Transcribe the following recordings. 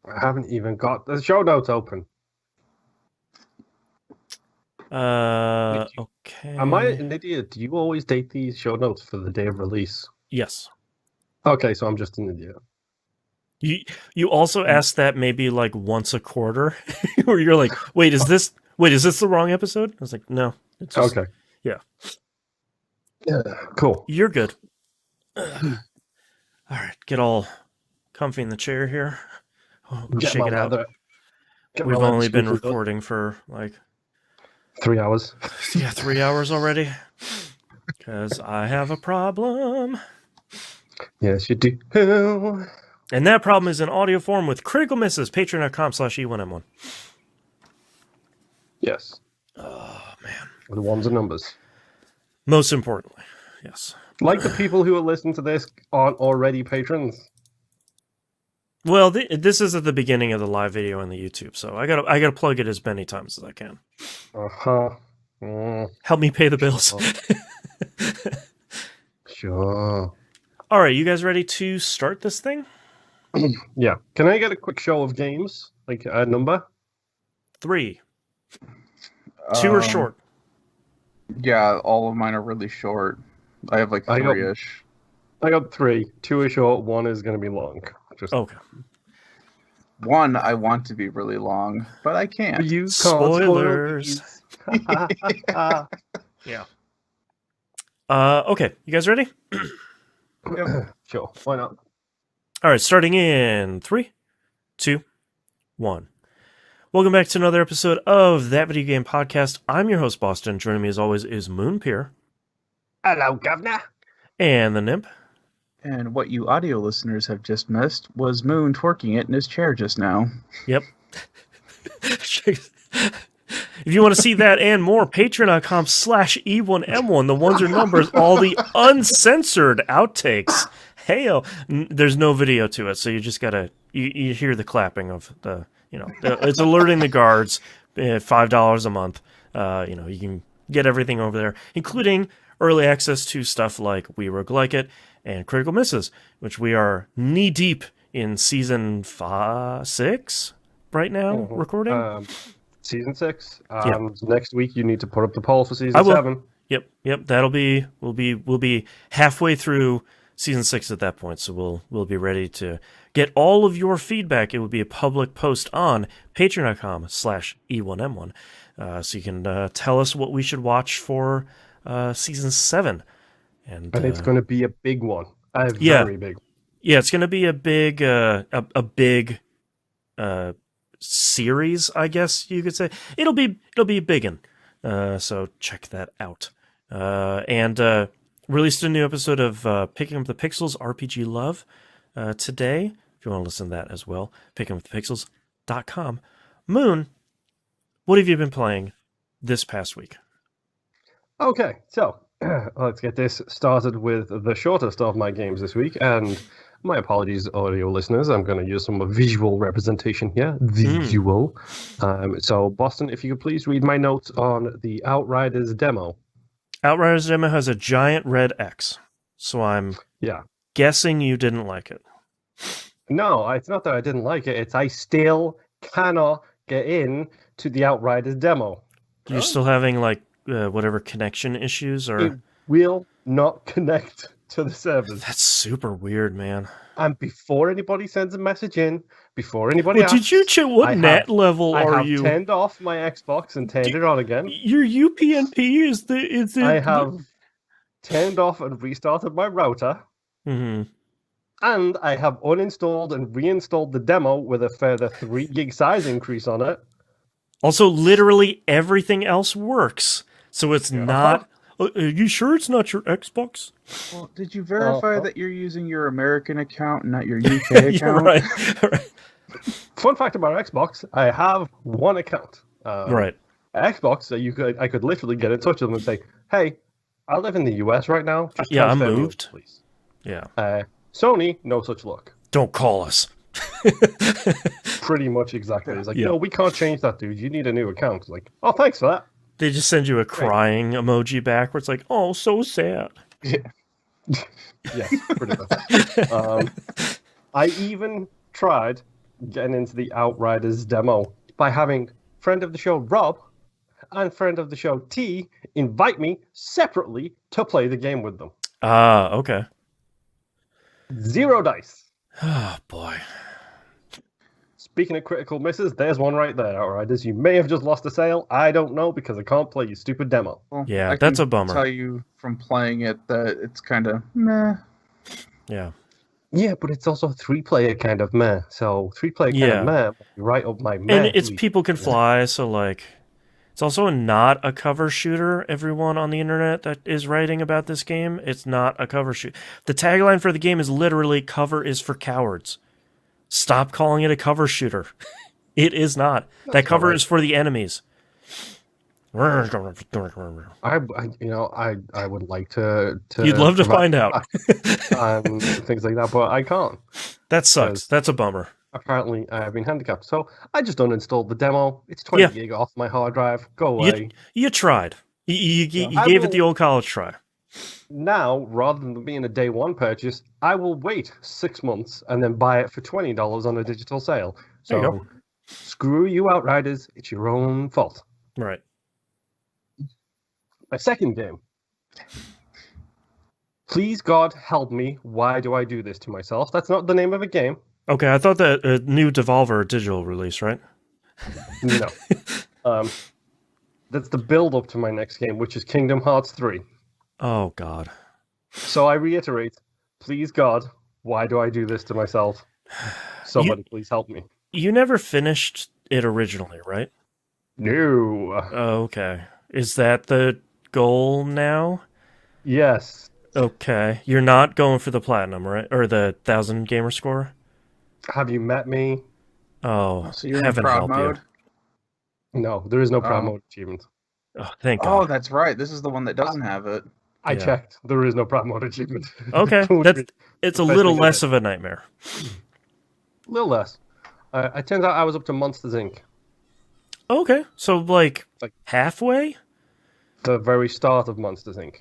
I haven't even got the show notes open. Okay. Am I an idiot? Do you always date these show notes for the day of release? Yes. Okay, so I'm just an idiot. You also ask that maybe like once a quarter, where you're like, wait, is this the wrong episode? I was like, no. It's just, Okay. Yeah. Yeah. Cool. You're good. All right, get all comfy in the chair here. Shake it out. We've only been recording for like 3 hours. Yeah, 3 hours already. Because I have a problem. Yes, you do. And that problem is in audio form with critical misses. Patreon.com/E1M1. Yes. Oh, man. The ones and numbers. Most importantly, yes. Like the people who are listening to this aren't already patrons. Well, this is at the beginning of the live video on the YouTube, so I gotta plug it as many times as I can. Help me pay the bills. Sure. All right, you guys ready to start this thing? Yeah. Can I get a quick show of games? Like a number? 3. 2 are short. Yeah, all of mine are really short. I have like 3-ish. I got 3. 2 is short. 1 is going to be long. Okay. 1 I want to be really long, but I can't. You Spoilers. Yeah. Okay, you guys ready? Yep. Sure. Why not? All right, starting in 3, 2, 1. Welcome back to another episode of That Video Game Podcast. I'm your host, Boston. Joining me as always is Moonpier. Hello, Governor. And the Nymph. And what you audio listeners have just missed was Moon twerking it in his chair just now. Yep. If you want to see that and more, patreon.com/E1M1. The ones or numbers, all the uncensored outtakes. Hey, there's no video to it, so you just gotta you hear the clapping of it's alerting the guards. $5 a month. You can get everything over there, including early access to stuff like We Roguelike It and Critical Misses, which we are knee deep in season 6 right now recording. Season 6. Next week you need to put up the poll for season 7. Yep. We'll be halfway through season 6 at that point, so we'll be ready to get all of your feedback. It will be a public post on patreon.com/E1M1, so you can tell us what we should watch for season 7. And it's going to be a big one. Very big. Yeah, it's going to be a big big series, I guess you could say. It'll be a big one. So check that out. And released a new episode of Picking Up the Pixels RPG Love today. If you want to listen to that as well, pickingupthepixels.com. Moon, what have you been playing this past week? Okay, so let's get this started with the shortest of my games this week. And my apologies, audio listeners. I'm going to use some visual representation here. Visual. So, Boston, if you could please read my notes on the Outriders demo. Outriders demo has a giant red X, so I'm guessing you didn't like it. No, it's not that I didn't like it. It's I still cannot get in to the Outriders demo. You're still having like whatever connection issues, or it will not connect to the servers. That's super weird, man. And before anybody sends a message in, before anybody asks, did you check what net level are you? I have turned off my Xbox and turned it on again. Your UPnP is it? I have turned off and restarted my router. Mm-hmm. And I have uninstalled and reinstalled the demo with a further 3 gig size increase on it. Also, literally everything else works. So it's not... Are you sure it's not your Xbox? Well, did you verify that you're using your American account and not your UK account? You're right. Fun fact about Xbox, I have one account. Right. Xbox, so I could literally get in touch with them and say, hey, I live in the US right now. Just I moved. Me, please. Yeah. Sony, no such luck. Don't call us. Pretty much exactly. It's like, no, we can't change that, dude. You need a new account. It's like, oh, thanks for that. They just send you a crying emoji back where it's like, oh, so sad. Yeah. Yeah, pretty much. I even tried getting into the Outriders demo by having friend of the show Rob and friend of the show T invite me separately to play the game with them. Ah, okay. 0 dice. Oh, boy. Speaking of critical misses, there's one right there, Outriders. You may have just lost a sale. I don't know because I can't play your stupid demo. Well, Yeah, I that's can a bummer. tell you from playing it that it's kind of meh. Yeah. Yeah, but it's also 3-player kind of meh. So 3-player kind Yeah. of meh, right up my meh. And it's league. people can fly, so like it's also not a cover shooter. Everyone on the internet that is writing about this game, it's not a cover shoot. The tagline for the game is literally "Cover is for cowards." Stop calling it a cover shooter. It is not. That cover is for the enemies. I would like to You'd love to find out. and things like that, but I can't. That sucks. That's a bummer. Apparently, I have been handicapped, so I just uninstalled the demo. It's 20 gig off my hard drive. Go away. You tried. You gave it the old college try. Now, rather than being a day one purchase, I will wait 6 months and then buy it for $20 on a digital sale. There you So, go. screw you, Outriders. It's your own fault. Right. My second game. Please, God, help me. Why do I do this to myself? That's not the name of a game. Okay, I thought that a new Devolver digital release, right? No. That's the build-up to my next game, which is Kingdom Hearts 3. Oh, God. So I reiterate, please, God, why do I do this to myself? Somebody please help me. You never finished it originally, right? No. Oh, okay. Is that the goal now? Yes. Okay. You're not going for the platinum, right? Or the 1,000 gamer score? Have you met me? Oh, So you're in heaven proud help mode? No, there is no proud Oh. mode achievement. you. Oh, thank Oh, God. that's right. This is the one that doesn't have it. I Yeah. checked. There is no proud mode achievement. Okay, it's a best little thing I less did. of a nightmare. A little less. It turns out I was up to Monsters, Inc. Okay, so like Like- halfway? The very start of Monsters, Inc.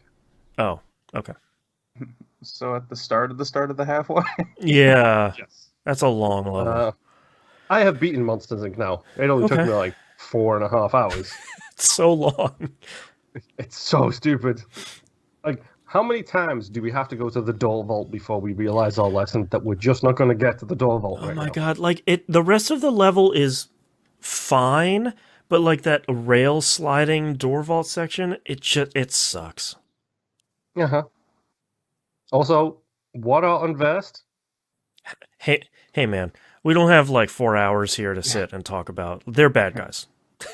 Oh, okay. So at the start of the halfway. Yeah, Yes. that's a long level. I have beaten Monsters, Inc. now. It only took Okay. me like 4.5 hours. It's so long. It's so stupid. Like, how many times do we have to go to the door vault before we realize our lesson that we're just not going to get to the door vault Oh right my now? God, like the rest of the level is fine, but like that rail sliding door vault section, it sucks. Uh-huh. Also, what are unversed? Hey man, we don't have like 4 hours here to sit and talk about. They're bad guys.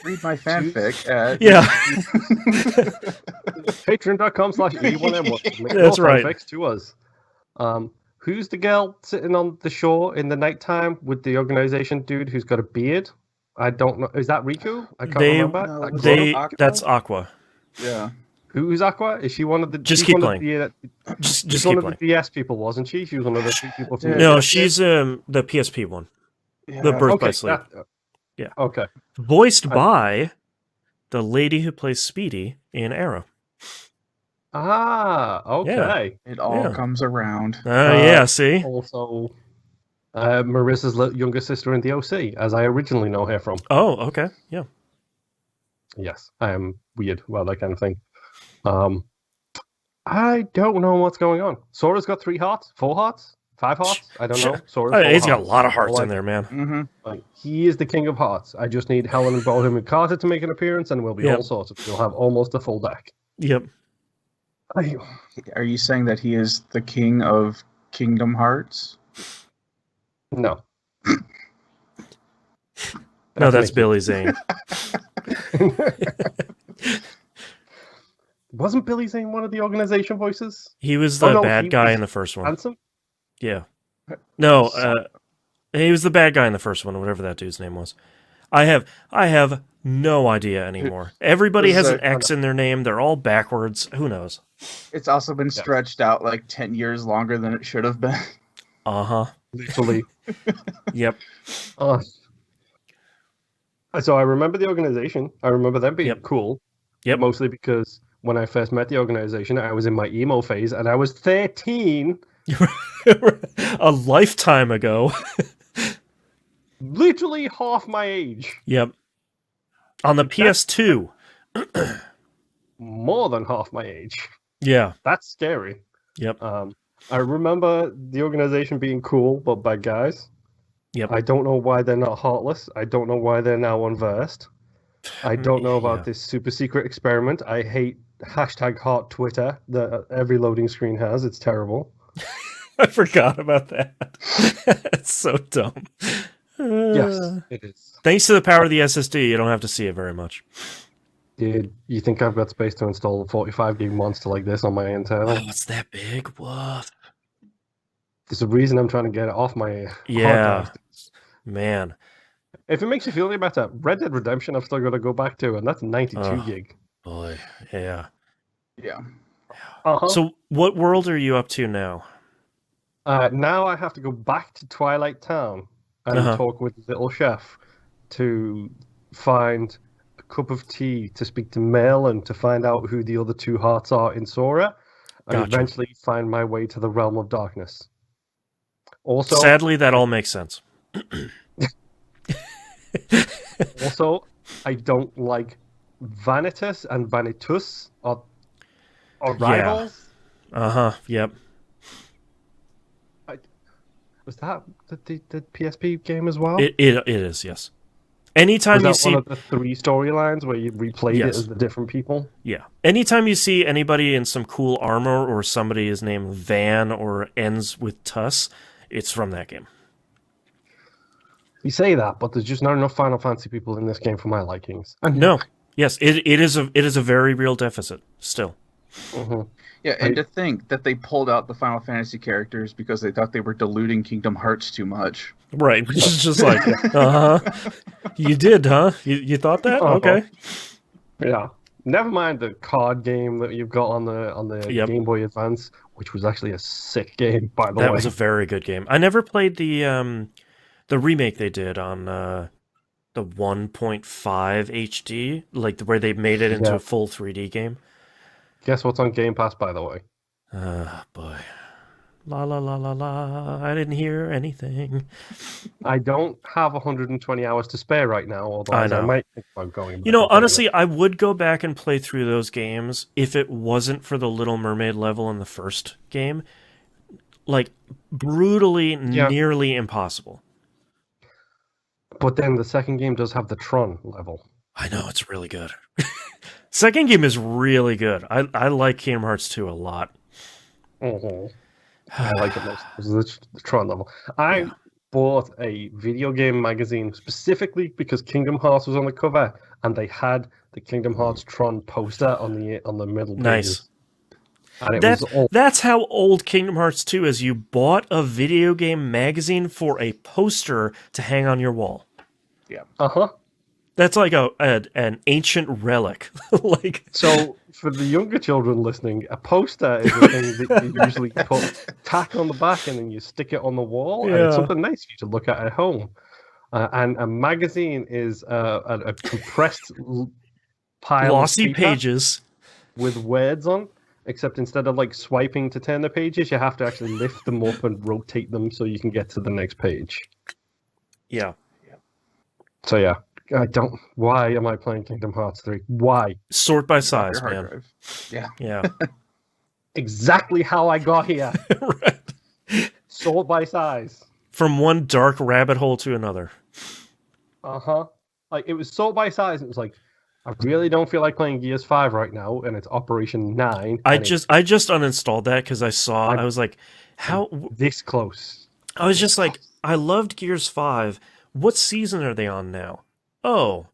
Read my fanfic at Yeah. Patreon.com/E1M1. Make That's your right. fanfics to us. Who's the girl sitting on the shore in the nighttime with the organization dude who's got a beard? I don't know. Is that Riku? I can't They- remember. No, That was girl? it Aqua? That's Aqua. Yeah. Who's Aqua? Is she one of the? Just she's keep one of the, Just she's keep one of playing. the DS people, wasn't she? She was one of the 3 people from. Yeah. No, she's the PSP one. Yeah. The Birth by Okay. Sleep. Yeah. Okay. Voiced by the lady who plays Speedy in Arrow. Ah. Okay. It all Yeah. comes around. Yeah, see? Also, Marissa's younger sister in the OC, as I originally know her from. Oh, okay. Yeah. Yes, I am weird about that kind of thing. I don't know what's going on. Sora's got 3 hearts, 4 hearts, 5 hearts. I don't know. Sora's Oh, 4 he's got a hearts. lot of hearts Like, in there, man. Mm-hmm. like, he is the king of hearts. I just need Helen and Bohem and Carter to make an appearance, and we'll be Yep. all sorted. We'll have almost a full deck. Yep. Are you saying that he is the king of Kingdom Hearts? No. No, that's Mickey. Billy Zane. Wasn't Billy Zane one of the organization voices? He was the no, bad he guy was in the first one. Handsome? Yeah. No, he was the bad guy in the first one, whatever that dude's name was. I have no idea anymore. Everybody This has is an X in their name. They're all backwards. Who knows? It's also been stretched out like 10 years longer than it should have been. Uh-huh. Literally. Yep. So I remember the organization. I remember them being Yep. cool. Yep. Mostly because when I first met the organization, I was in my emo phase and I was 13. A lifetime ago. literally half my age. Yep. On the PS2. More than half my age. Yeah. That's scary. Yep. I remember the organization being cool, but bad guys. Yep. I don't know why they're not heartless. I don't know why they're now unversed. I don't know about this super secret experiment. I hate #heart Twitter that every loading screen has. It's terrible. I forgot about that. It's so dumb. Yes, it is. Thanks to the power of the SSD, you don't have to see it very much. Dude, you think I've got space to install a 45 gig monster like this on my internal? Oh, it's that big? What? There's a reason I'm trying to get it off my hard drive. Man. If it makes you feel any better, Red Dead Redemption I've still got to go back to, and that's 92 gig. Boy, yeah. Yeah. So what world are you up to now? Now I have to go back to Twilight Town and talk with the little chef to find a cup of tea, to speak to Mel, and to find out who the other two hearts are in Sora, and eventually find my way to the Realm of Darkness. Also, sadly, that all makes sense. Also, I don't like Vanitas and Vanitus are rivals. Yep. Was that the PSP game as well? It is, yes. Anytime you see one of the 3 storylines where you replayed it as the different people. Yeah. Anytime you see anybody in some cool armor or somebody is named Van or ends with Tuss, it's from that game. You say that, but there's just not enough Final Fantasy people in this game for my likings. No. Yes, it is a very real deficit still. Mm-hmm. Yeah, and to think that they pulled out the Final Fantasy characters because they thought they were diluting Kingdom Hearts too much. Right, which is just like, you did, huh? You thought that? Okay. Yeah. Never mind the card game that you've got on the Game Boy Advance, which was actually a sick game, by the way. That was a very good game. I never played the remake they did on the 1.5 HD, like where they made it into a full 3D game. Guess what's on Game Pass, by the way? Boy. La la la la la. I didn't hear anything. I don't have 120 hours to spare right now, although I might think about going back. Honestly, I would go back and play through those games if it wasn't for the Little Mermaid level in the first game. Like, brutally, nearly impossible. But then the second game does have the Tron level. I know, it's really good. Second game is really good. I like Kingdom Hearts 2 a lot. Mm-hmm. I like it most. The Tron level. I bought a video game magazine specifically because Kingdom Hearts was on the cover, and they had the Kingdom Hearts Tron poster on the middle page. Nice. And that's how old Kingdom Hearts 2 is. You bought a video game magazine for a poster to hang on your wall. Yeah. That's like an ancient relic. So for the younger children listening, a poster is a thing that you usually put tack on the back and then you stick it on the wall. And it's something nice for you to look at home. And a magazine is a compressed pile glossy of paper pages with words on. Except instead of like swiping to turn the pages, you have to actually lift them up and rotate them so you can get to the next page. Yeah. So yeah. Why am I playing Kingdom Hearts 3? Why? Sort by size, man. Drive. Yeah. Exactly how I got here. Right. Sort by size. From one dark rabbit hole to another. Like, it was sort by size. It was like, I really don't feel like playing Gears 5 right now, and it's Operation 9. I just uninstalled that because I was like, how... This close. I was just like, I loved Gears 5. What season are they on now? Oh,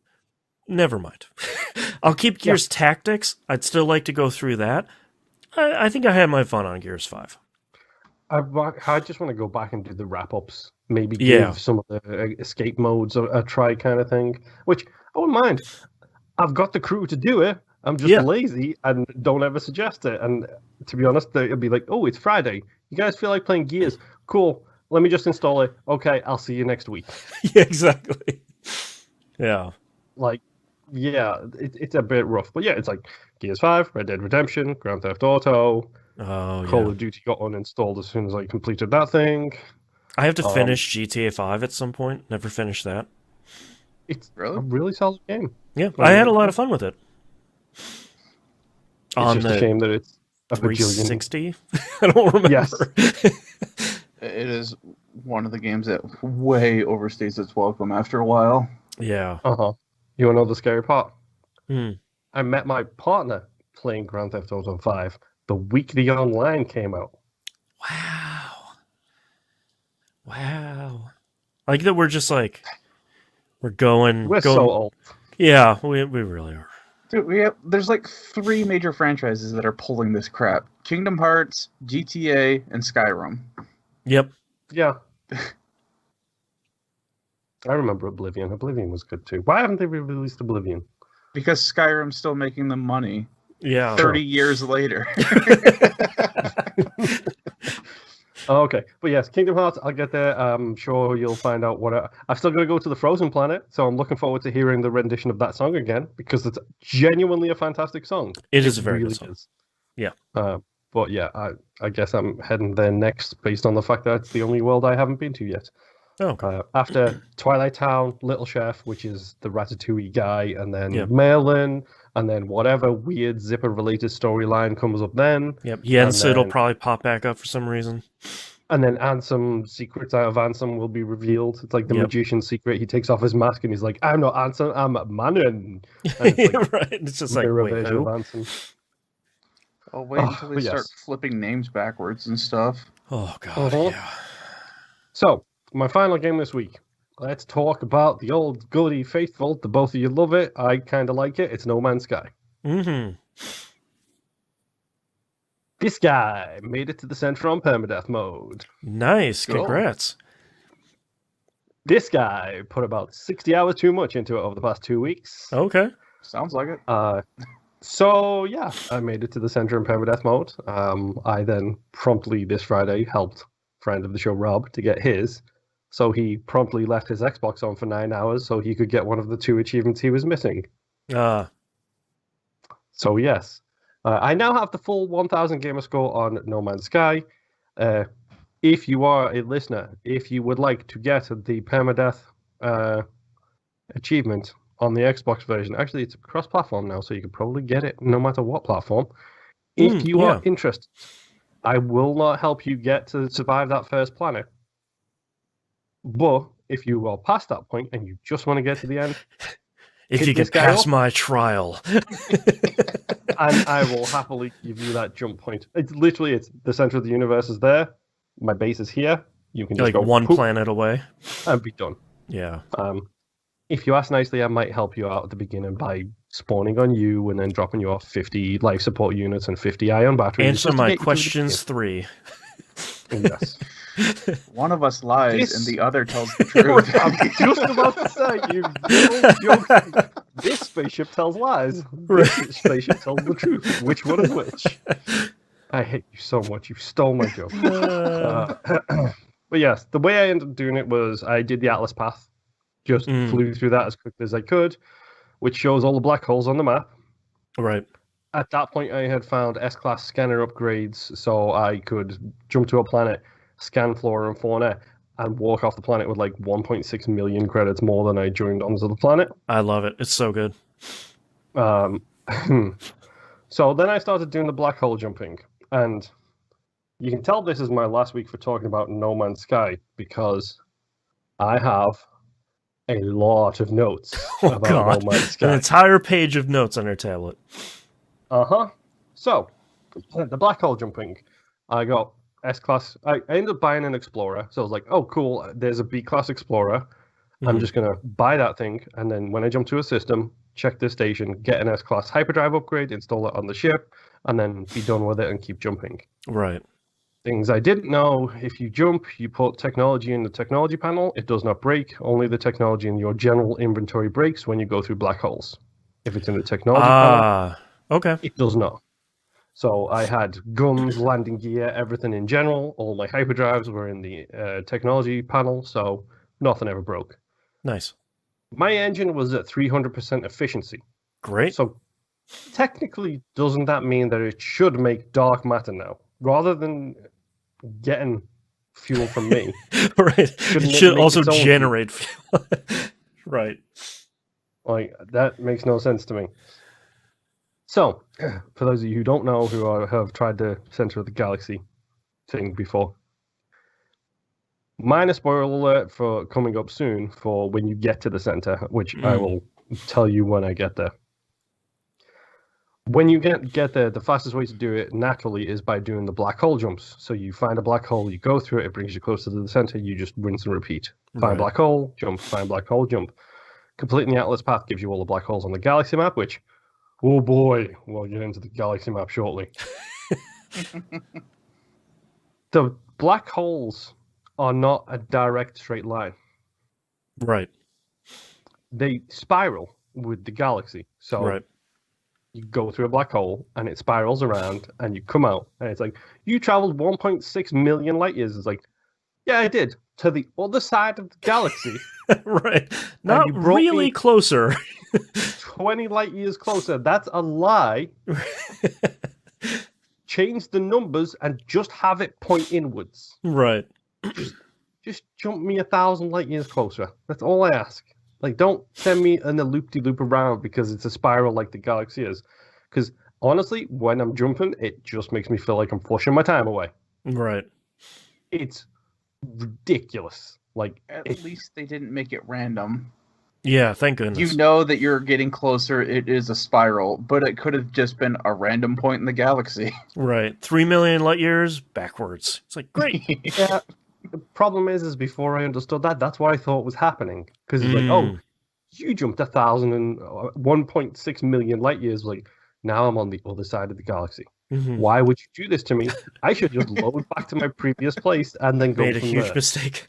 never mind. I'll keep Gears Tactics. I'd still like to go through that. I think I had my fun on Gears 5. I just want to go back and do the wrap-ups. Maybe give some of the escape modes a try kind of thing. Which, I wouldn't mind. I've got the crew to do it. I'm just lazy and don't ever suggest it. And to be honest, it'll be like, oh, it's Friday. You guys feel like playing Gears? Cool. Let me just install it. Okay, I'll see you next week. Yeah, exactly. Yeah. Like, it's a bit rough. But yeah, it's like Gears 5, Red Dead Redemption, Grand Theft Auto, Call of Duty got uninstalled as soon as I completed that thing. I have to finish GTA 5 at some point. Never finished that. It's Really? a really solid game. Yeah, I had a lot of fun with it. It's just a shame that it's a bajillion. 360? I don't remember. Yes. It is one of the games that way overstays its welcome after a while. Yeah. Uh-huh. You want to know the scary part? Hmm. I met my partner playing Grand Theft Auto 5 the week the online came out. Wow. Like that we're just like, we're going. We're so old. Yeah, we really are. Dude, there's like 3 major franchises that are pulling this crap. Kingdom Hearts, GTA, and Skyrim. Yep. Yeah. I remember Oblivion. Oblivion was good too. Why haven't they re-released Oblivion? Because Skyrim's still making them money. Yeah. 30 years later. Oh, okay. But yes, Kingdom Hearts, I'll get there. I'm sure you'll find out what... I'm still going to go to the Frozen Planet, so I'm looking forward to hearing the rendition of that song again, because it's genuinely a fantastic song. It is a very good song. Yeah. But yeah, I guess I'm heading there next, based on the fact that it's the only world I haven't been to yet. Oh, okay. After Twilight Town, Little Chef, which is the Ratatouille guy, and then Yep. Merlin, and then whatever weird Zipper-related storyline comes up then. Yep. Yensid will probably pop back up for some reason. And then Ansem, secrets out of Ansem will be revealed. It's like the magician's secret. He takes off his mask and he's like, I'm not Ansem, I'm Manon. It's like, right. It's just like, wait, who? Oh, wait until they start flipping names backwards and stuff. Oh, God, yeah. So, my final game this week. Let's talk about the old goody faithful. The both of you love it. I kind of like it. It's No Man's Sky. Mm-hmm. This guy made it to the center on permadeath mode. Nice. Congrats. This guy put about 60 hours too much into it over the past 2 weeks. Okay. Sounds like it. So, yeah, I made it to the center in permadeath mode. I then promptly this Friday helped friend of the show, Rob, to get his. So he promptly left his Xbox on for 9 hours so he could get one of the 2 achievements he was missing. So, yes. I now have the full 1,000 gamer score on No Man's Sky. If you are a listener, if you would like to get the permadeath achievement on the Xbox version, actually it's cross-platform now, so you can probably get it no matter what platform. If you are interested, I will not help you get to survive that first planet. But if you are past that point and you just want to get to the end, if you get past my trial, and I will happily give you that jump point. It's the center of the universe is there. My base is here. You can just go one planet away and be done. Yeah. If you ask nicely, I might help you out at the beginning by spawning on you and then dropping you off 50 life support units and 50 ion batteries. Answer my questions 3. Yes. One of us lies and the other tells the truth. I'm just about to say, this spaceship tells lies. This spaceship tells the truth. Which one is which? I hate you so much. You stole my joke. But yes, the way I ended up doing it was I did the Atlas path. Just flew through that as quickly as I could, which shows all the black holes on the map. Right. At that point, I had found S-Class scanner upgrades, so I could jump to a planet, scan flora and fauna, and walk off the planet with like 1.6 million credits more than I joined onto the planet. I love it. It's so good. So then I started doing the black hole jumping, and you can tell this is my last week for talking about No Man's Sky, because I have a lot of notes about No Man's Sky. An entire page of notes on your tablet. So, the black hole jumping, I got S-Class. I ended up buying an Explorer, so I was like, oh, cool, there's a B-Class Explorer. I'm just going to buy that thing, and then when I jump to a system, check this station, get an S-Class hyperdrive upgrade, install it on the ship, and then be done with it and keep jumping. Right. Things I didn't know, if you jump, you put technology in the technology panel, it does not break. Only the technology in your general inventory breaks when you go through black holes. If it's in the technology panel, okay, it does not. So I had guns, landing gear, everything in general. All my hyperdrives were in the technology panel, so nothing ever broke. Nice. My engine was at 300% efficiency. Great. So technically, doesn't that mean that it should make dark matter now? Rather than getting fuel from me. Right. It should also generate fuel. Right. Like, that makes no sense to me. So, for those of you who don't know, who have tried the center of the galaxy thing before, minor spoiler alert for coming up soon for when you get to the center, which I will tell you when I get there. When you get there, the fastest way to do it naturally is by doing the black hole jumps. So you find a black hole, you go through it, it brings you closer to the center, you just rinse and repeat. Find black hole, jump, find black hole, jump. Completing the Atlas path gives you all the black holes on the galaxy map, which, oh boy, we'll get into the galaxy map shortly. The black holes are not a direct straight line. Right. They spiral with the galaxy. So you go through a black hole and it spirals around and you come out and it's like, you traveled 1.6 million light years. It's like, yeah, I did. To the other side of the galaxy. Right. Not really closer. 20 light years closer. That's a lie. Change the numbers and just have it point inwards. Right. Just jump me 1,000 light years closer. That's all I ask. Like, don't send me in a loop-de-loop around because it's a spiral like the galaxy is. Because, honestly, when I'm jumping, it just makes me feel like I'm flushing my time away. Right. It's ridiculous. Like, at least they didn't make it random. Yeah, thank goodness. You know that you're getting closer, it is a spiral, but it could have just been a random point in the galaxy. Right. 3 million light years backwards. It's like, great. Yeah. The problem is before I understood that, that's what I thought was happening. Because it's like, oh, you jumped 1.6 million light years. Like, now I'm on the other side of the galaxy. Why would you do this to me? I should just load back to my previous place and then go from there. Made a huge mistake.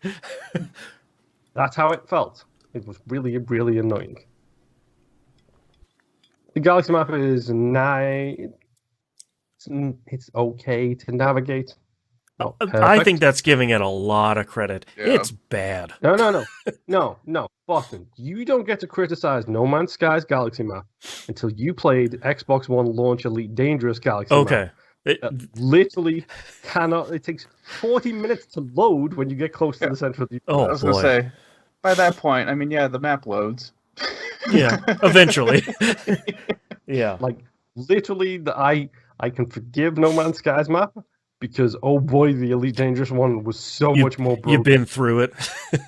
That's how it felt. It was really, really annoying. The galaxy map is nice. It's okay to navigate. I think that's giving it a lot of credit. Yeah. It's bad. No. Boston, you don't get to criticize No Man's Sky's galaxy map until you played Xbox One launch Elite Dangerous galaxy map. It literally cannot. It takes 40 minutes to load when you get close to the center of the. I was going to say, by that point, I mean, yeah, the map loads. Yeah, eventually. Yeah. Like, literally, I can forgive No Man's Sky's map. Because, oh boy, the Elite Dangerous one was so much more broken. You've been through it.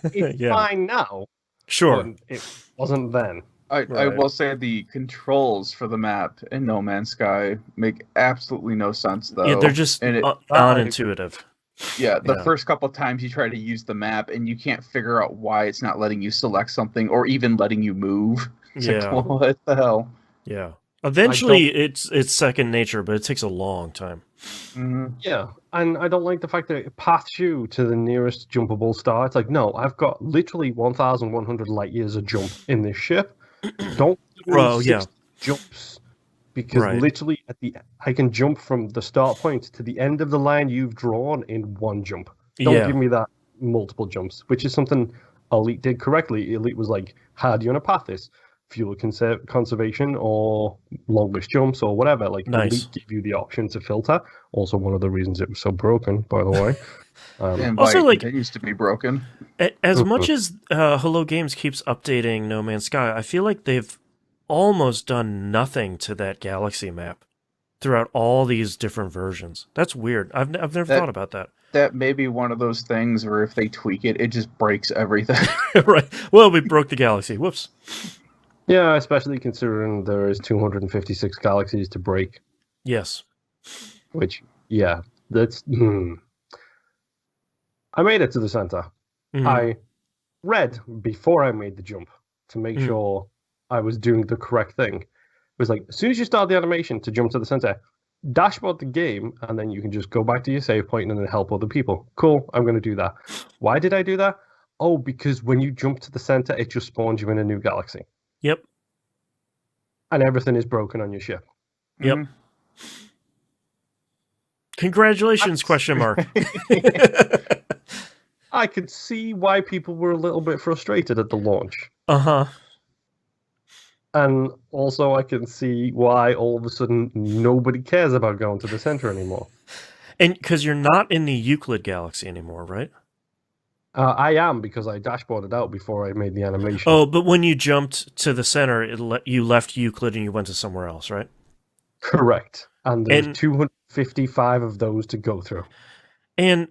It's fine now. Sure. But it wasn't then. I will say the controls for the map in No Man's Sky make absolutely no sense, though. Yeah, they're just unintuitive. Yeah, the first couple times you try to use the map and you can't figure out why it's not letting you select something or even letting you move. It's like, what the hell? Yeah. Eventually, it's second nature, but it takes a long time. Yeah, and I don't like the fact that it paths you to the nearest jumpable star. It's like, no, I've got literally 1,100 light years of jump in this ship. Don't jumps, because literally I can jump from the start point to the end of the line you've drawn in one jump. Don't give me that multiple jumps, which is something Elite did correctly. Elite was like, how do you want to path this? Fuel conservation or longest jumps or whatever. Like, Elite give you the option to filter. Also, one of the reasons it was so broken, by the way. And also, like, it used to be broken. As much as Hello Games keeps updating No Man's Sky, I feel like they've almost done nothing to that galaxy map throughout all these different versions. That's weird. I've never thought about that. That may be one of those things where if they tweak it, it just breaks everything. Right. Well, we broke the galaxy. Whoops. Yeah, especially considering there is 256 galaxies to break. Yes. Which, yeah, that's... I made it to the center. I read before I made the jump to make sure I was doing the correct thing. It was like, as soon as you start the animation to jump to the center, dashboard the game, and then you can just go back to your save point and then help other people. Cool, I'm going to do that. Why did I do that? Oh, because when you jump to the center, it just spawns you in a new galaxy. Yep. And everything is broken on your ship. Yep. Congratulations, question mark. I could see why people were a little bit frustrated at the launch. Uh-huh. And also I can see why all of a sudden nobody cares about going to the center anymore. And because you're not in the Euclid galaxy anymore, right? I am, because I dashboarded out before I made the animation. Oh, but when you jumped to the center, you left Euclid and you went to somewhere else, right? Correct. And there's 255 of those to go through. And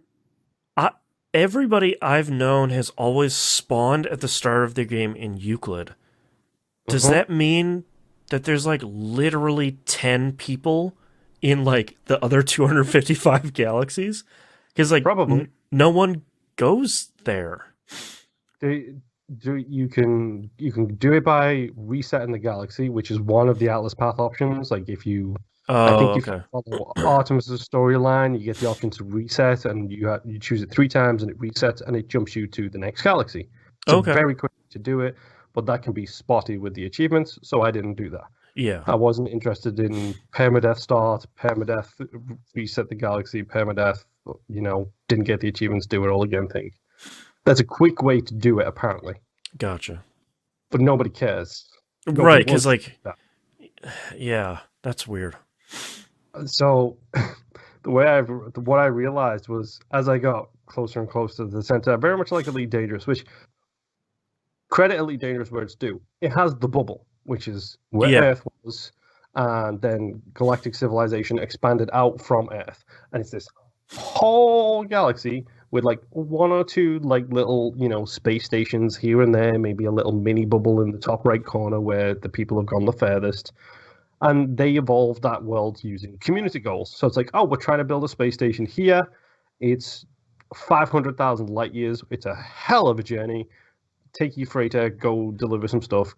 everybody I've known has always spawned at the start of their game in Euclid. Does that mean that there's like literally 10 people in like the other 255 galaxies? Because like probably no one goes there. You can do it by resetting the galaxy, which is one of the Atlas Path options. Like if you, I think if you follow Artemis's storyline, you get the option to reset, and you choose it 3 times, and it resets, and it jumps you to the next galaxy. It's very quick to do it, but that can be spotty with the achievements, so I didn't do that. Yeah, I wasn't interested in permadeath start, permadeath reset the galaxy, permadeath, didn't get the achievements, do it all again thing. That's a quick way to do it, apparently. Gotcha. But nobody cares. Right, because yeah, that's weird. So what I realized was, as I got closer and closer to the center, very much like Elite Dangerous, which credit Elite Dangerous where it's due. It has the bubble, which is where Earth was, and then galactic civilization expanded out from Earth, and it's this whole galaxy with like 1 or 2 like little space stations here and there, maybe a little mini bubble in the top right corner where the people have gone the furthest. And they evolved that world using community goals. So it's like, we're trying to build a space station here. It's 500,000 light years. It's a hell of a journey. Take your freighter, go deliver some stuff,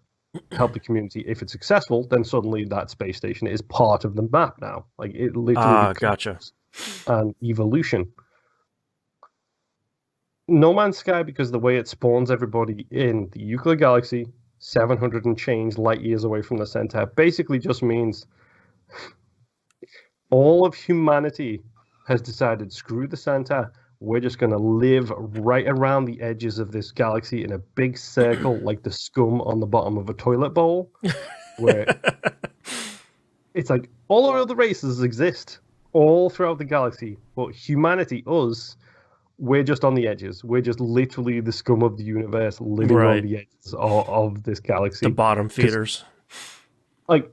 help the community. If it's successful, then suddenly that space station is part of the map now. Like it literally gotcha. An evolution. No Man's Sky, because the way it spawns everybody in the Euclid galaxy, 700 and change light years away from the center, basically just means all of humanity has decided, screw the center, we're just going to live right around the edges of this galaxy in a big circle like the scum on the bottom of a toilet bowl, where it's like all of the races exist all throughout the galaxy, but humanity, us, we're just on the edges. We're just literally the scum of the universe living on the edges of this galaxy. The bottom feeders. Like,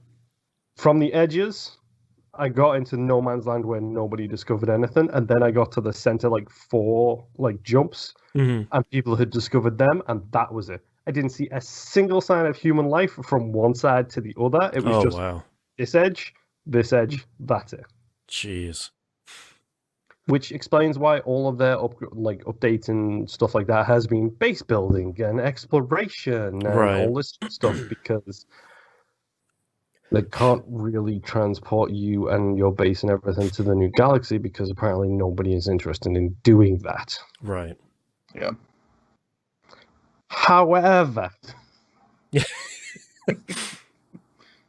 from the edges, I got into no man's land where nobody discovered anything, and then I got to the center, 4 jumps, and people had discovered them, and that was it. I didn't see a single sign of human life from one side to the other. It was this edge, that's it. Jeez. Which explains why all of their updates and stuff like that has been base building and exploration and all this stuff, because they can't really transport you and your base and everything to the new galaxy, because apparently nobody is interested in doing that. Right. Yeah. However,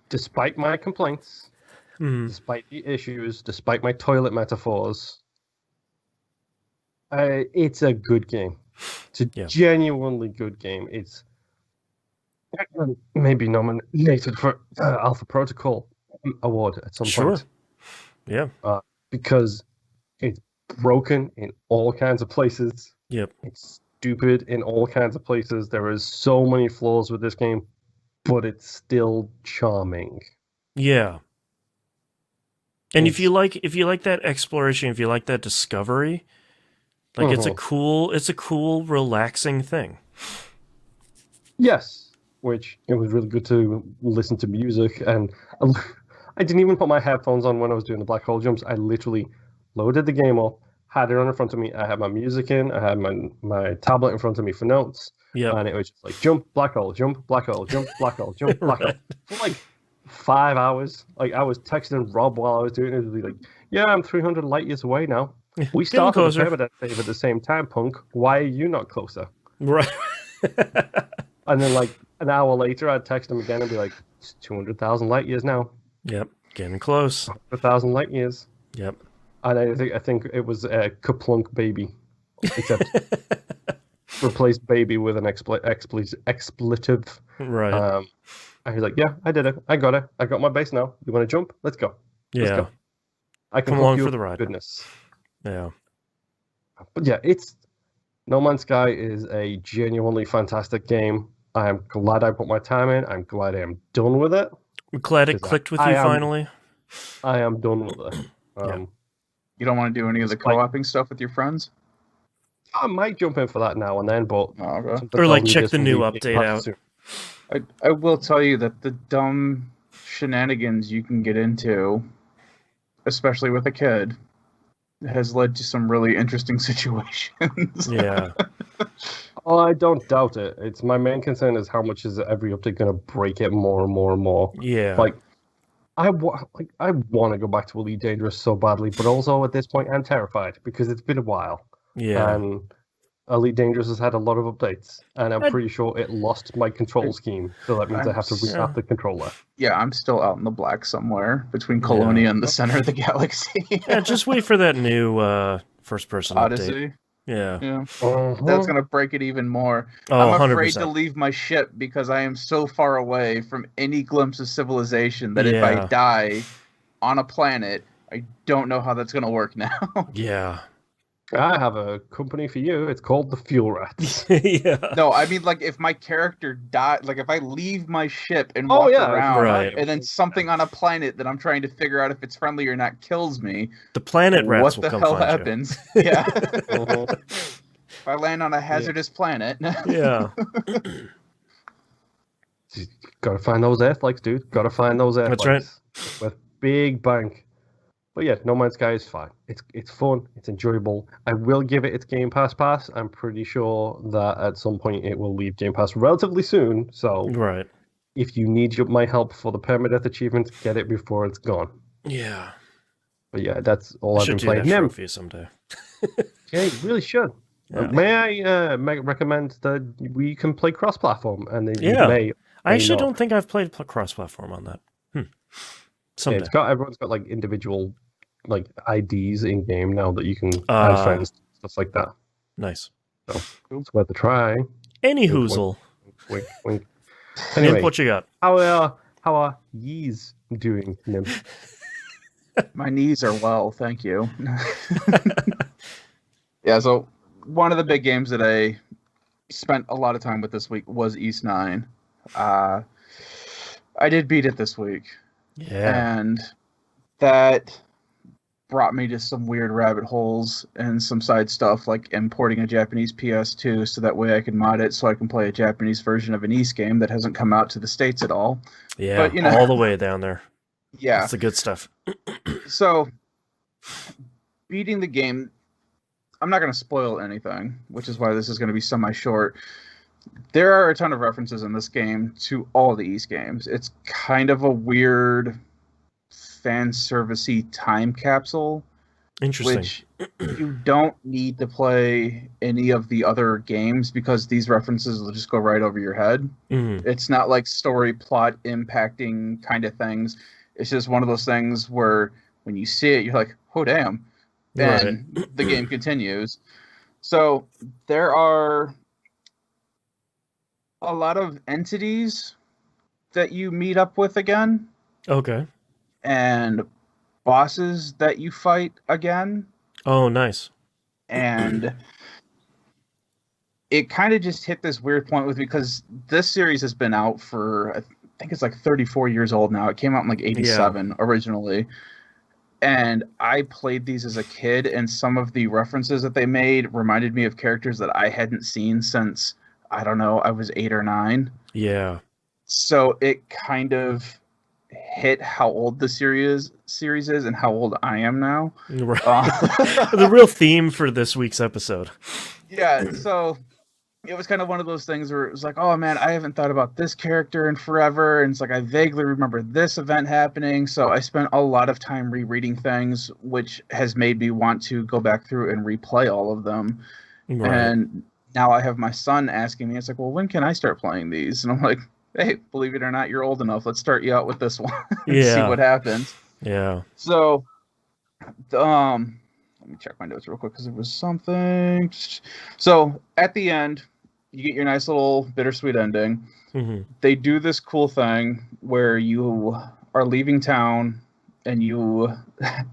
despite my complaints, despite the issues, despite my toilet metaphors, it's a good game. It's a genuinely good game. It's maybe nominated for Alpha Protocol award at some point. Yeah. Because it's broken in all kinds of places. Yep. It's stupid in all kinds of places. There is so many flaws with this game, but it's still charming. Yeah. And if you like that exploration, if you like that discovery, it's a cool, relaxing thing. Yes, which it was really good to listen to music, and I didn't even put my headphones on when I was doing the black hole jumps. I literally loaded the game up, had it on in front of me. I had my music in. I had my tablet in front of me for notes. Yeah, and it was just like jump, black hole, jump, black hole, jump, black hole, jump, black hole for 5 hours. I was texting Rob while I was doing it. It would be yeah, I'm 300 light years away now. We started the permadeath save at the same time, punk. Why are you not closer? Right. And then an hour later, I'd text him again and be like, it's 200,000 light years now. Yep, getting close. 100,000 light years. Yep. And I think it was a Kaplunk baby, except replaced baby with an expletive. Right. I was like, yeah, I did it. I got it. I got my base now. You want to jump? Let's go. Yeah. Let's go. I can come along for the ride. Goodness. Yeah. But yeah, it's No Man's Sky is a genuinely fantastic game. I am glad I put my time in. I'm glad I am done with it. I'm glad it 'Cause clicked with I you am finally. I am done with it. Yeah. You don't want to do any of the Like- co-oping stuff with your friends? I might jump in for that now and then, but Oh, okay. something Or tells like me check this the will new be update passed out. soon. I will tell you that the dumb shenanigans you can get into, especially with a kid, has led to some really interesting situations. Yeah. Oh, I don't doubt it. It's my main concern is how much is every update going to break it more and more and more. Yeah. Like, I want to go back to Elite Dangerous so badly, but also at this point I'm terrified because it's been a while. Yeah. And Elite Dangerous has had a lot of updates, and I'm I- pretty sure it lost my control scheme, so that means I have to remap the controller. Yeah, I'm still out in the black somewhere between Colonia and the center of the galaxy. Yeah, just wait for that new first-person update. Odyssey. Yeah. Yeah. Uh-huh. That's going to break it even more. Oh, I'm afraid 100%. to leave my ship because I am so far away from any glimpse of civilization that if I Yeah. die on a planet, I don't know how that's going to work now. Yeah. I have a company for you. It's called the Fuel Rats. Yeah. No, I mean, like, if my character dies, like, if I leave my ship and Oh, walk yeah, around, right. and then something on a planet that I'm trying to figure out if it's friendly or not kills me, The planet rats what will the come hell find happens? Yeah. Uh-huh. If I land on a hazardous planet. you. Yeah. Gotta find those Earthlikes, dude. Gotta find those Earthlikes. That's right. With big bank. But yeah, No Man's Sky is fine. It's fun. It's enjoyable. I will give it its Game Pass pass. I'm pretty sure that at some point it will leave Game Pass relatively soon. So Right. if you need my help for the permadeath achievement, get it before it's gone. Yeah. But yeah, that's all I I've should been do playing. that Nem, trophy someday. yeah, you really should. Yeah. May I recommend that we can play cross-platform, and then Yeah. you may. I actually not. don't think I've played cross-platform on that. Yeah, Someday. everyone's got like individual like IDs in game now that you can Ah. add friends, stuff like that. Nice. So it's worth a try. Any Wink, hoozle. Wink, wink. Anyway, Anyway, what you got? how are yees doing, Nim? My knees are well, thank you. Yeah, so one of the big games that I spent a lot of time with this week was East 9. I did beat it this week, Yeah. and that brought me to some weird rabbit holes and some side stuff, like importing a Japanese PS2 so that way I can mod it so I can play a Japanese version of an East game that hasn't come out to the States at all. Yeah. But, you know- all the way down there. Yeah. That's the good stuff. So, beating the game, I'm not going to spoil anything, which is why this is going to be semi-short. There are a ton of references in this game to all the East games. It's kind of a weird fan servicey time capsule, Interesting. which you don't need to play any of the other games because these references will just go right over your head. Mhm. It's not like story plot impacting kind of things. It's just one of those things where when you see it, you're like, oh, damn. And the game continues. So there are a lot of entities that you meet up with again Okay. and bosses that you fight again. Oh, nice. And it kind of just hit this weird point with me because this series has been out for, I think it's like 34 years old now. It came out in like 87 originally. And I played these as a kid, and some of the references that they made reminded me of characters that I hadn't seen since, I don't know, I was 8 or 9. Yeah. So it kind of hit how old the series is and how old I am now. Right. The real theme for this week's episode. Yeah, so it was kind of one of those things where it was like, oh man, I haven't thought about this character in forever. And it's like, I vaguely remember this event happening. So I spent a lot of time rereading things, which has made me want to go back through and replay all of them. Right. And now I have my son asking me, it's like, well, when can I start playing these? And I'm like, hey, believe it or not, you're old enough. Let's start you out with this one and see Yeah. what happens. Yeah. So, let me check my notes real quick because there was something. So at the end, you get your nice little bittersweet ending. Hmm. They do this cool thing where you are leaving town and you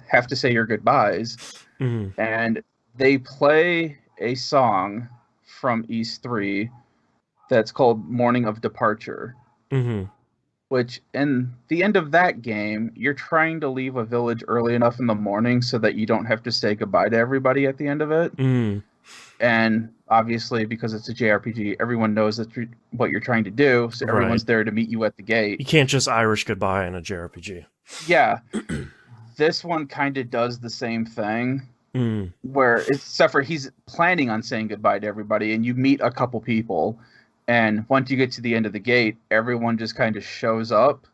have to say your goodbyes. Mm-hmm. And they play a song from East 3 that's called Morning of Departure. Mm-hmm. Which, in the end of that game, you're trying to leave a village early enough in the morning so that you don't have to say goodbye to everybody at the end of it. Mm. And obviously, because it's a JRPG, everyone knows what you're trying to do, so everyone's there to meet you at the gate. You can't just Irish goodbye in a JRPG. Yeah. This one kind of does the same thing, Mm. where, except for he's planning on saying goodbye to everybody, and you meet a couple people. And once you get to the end of the gate, everyone just kind of shows up.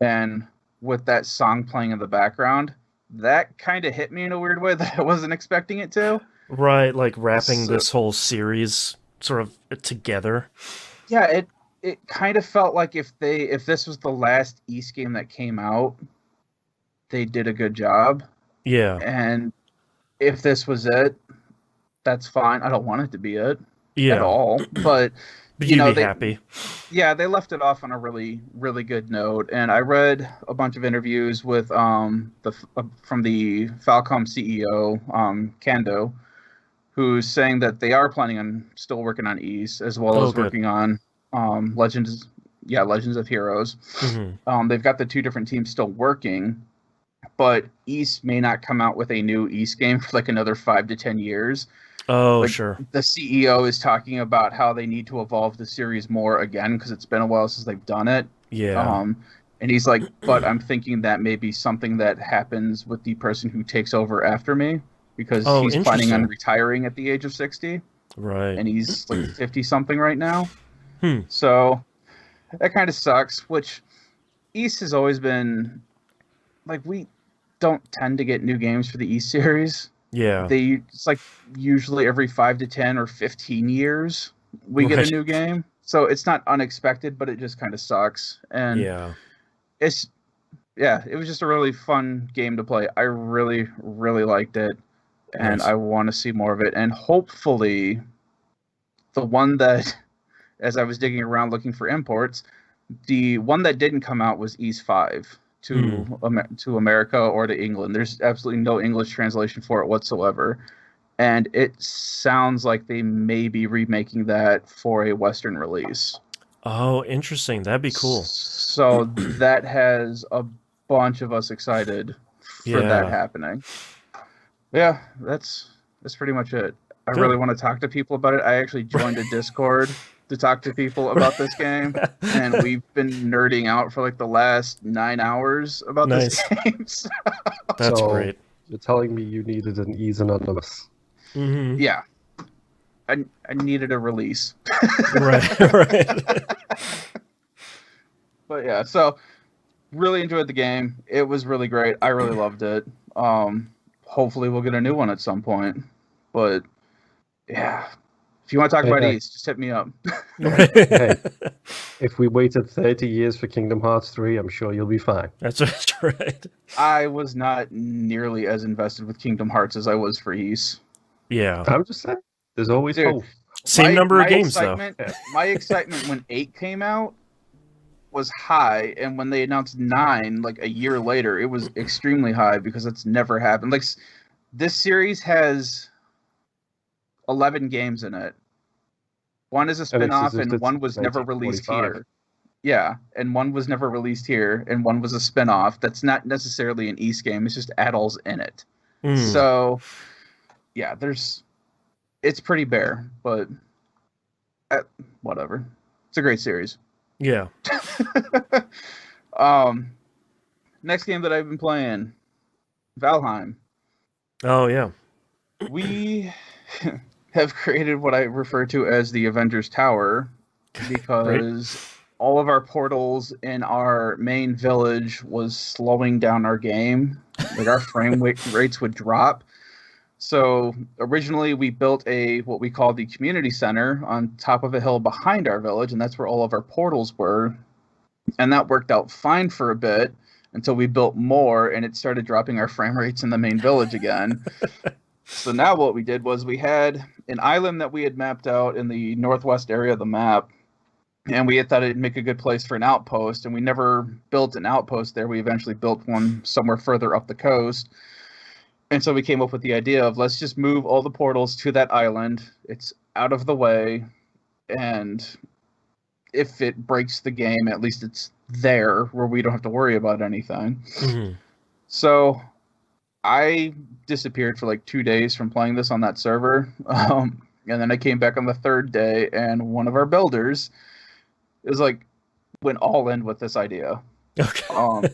And with that song playing in the background, that kind of hit me in a weird way that I wasn't expecting it to. Right, like wrapping this whole series sort of together. Yeah, it kind of felt like if this was the last East game that came out, they did a good job. Yeah. And if this was it, that's fine. I don't want it to be it at all. But you'd be happy. Yeah, they left it off on a really, really good note. And I read a bunch of interviews with from the Falcom CEO, Kando, who's saying that they are planning on still working on East as well as working on Legends of Heroes. Mm-hmm. They've got the two different teams still working, but East may not come out with a new East game for like another 5 to 10 years. Oh, sure. The CEO is talking about how they need to evolve the series more again because it's been a while since they've done it. Yeah. And he's like, but I'm thinking that may be something that happens with the person who takes over after me because he's planning on retiring at the age of 60. Right. And he's like 50-something right now. Hmm. So that kind of sucks, which East has always been... Like, we don't tend to get new games for the East series. Yeah. It's like usually every 5 to 10 or 15 years we get a new game. So it's not unexpected, but it just kind of sucks. And it was just a really fun game to play. I really, really liked it. And I want to see more of it. And hopefully the one that, as I was digging around looking for imports, the one that didn't come out was East 5. To America or to England. There's absolutely no English translation for it whatsoever. And it sounds like they may be remaking that for a Western release. Oh, interesting. That'd be cool. So that has a bunch of us excited for that happening. Yeah, that's pretty much it. I really want to talk to people about it. I actually joined a Discord to talk to people about this game, and we've been nerding out for like the last 9 hours about this game. That's great. You're telling me you needed an Ease Anonymous. Mm-hmm. Yeah. I needed a release. right. But yeah, so really enjoyed the game. It was really great. I really loved it. Hopefully we'll get a new one at some point. But yeah. If you want to talk about East, just hit me up. Hey, if we waited 30 years for Kingdom Hearts 3, I'm sure you'll be fine. That's right. I was not nearly as invested with Kingdom Hearts as I was for East. Yeah. I'm just saying, there's always hope. Same number of games, though. My excitement when 8 came out was high, and when they announced 9, like a year later, it was extremely high because it's never happened. Like, this series has 11 games in it. One is a spin-off, and one was never released here. Yeah, and one was never released here, and one was a spin-off that's not necessarily an East game. It's just add-alls in it. So, yeah, it's pretty bare, but whatever. It's a great series. Yeah. Next game that I've been playing, Valheim. Oh, yeah. We have created what I refer to as the Avengers Tower because all of our portals in our main village was slowing down our game. Like, our frame rates would drop. So originally we built what we call the community center on top of a hill behind our village, and that's where all of our portals were. And that worked out fine for a bit until we built more, and it started dropping our frame rates in the main village again. So now what we did was we had an island that we had mapped out in the northwest area of the map, and we thought it'd make a good place for an outpost, and we never built an outpost there. We eventually built one somewhere further up the coast. And so we came up with the idea of let's just move all the portals to that island. It's out of the way, and if it breaks the game, at least it's there where we don't have to worry about anything. Mm-hmm. So I disappeared for like 2 days from playing this on that server. And then I came back on the third day, and one of our builders is like, went all in with this idea. Okay.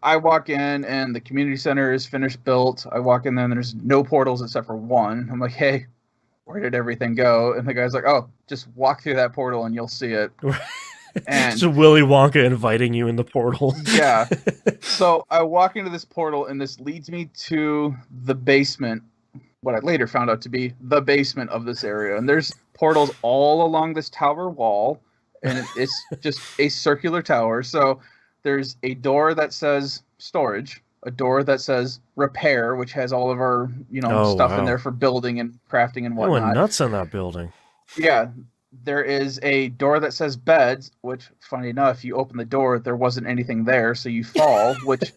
I walk in, and the community center is finished built. I walk in there, and there's no portals except for one. I'm like, hey, where did everything go? And the guy's like, oh, just walk through that portal and you'll see it. And so Willy Wonka inviting you in the portal. Yeah. So I walk into this portal, and this leads me to the basement, what I later found out to be the basement of this area. And there's portals all along this tower wall, and it's just a circular tower. So there's a door that says storage, a door that says repair, which has all of our, stuff in there for building and crafting and whatnot. I went nuts in that building. Yeah. There is a door that says beds, which, funny enough, you open the door, there wasn't anything there, so you fall, which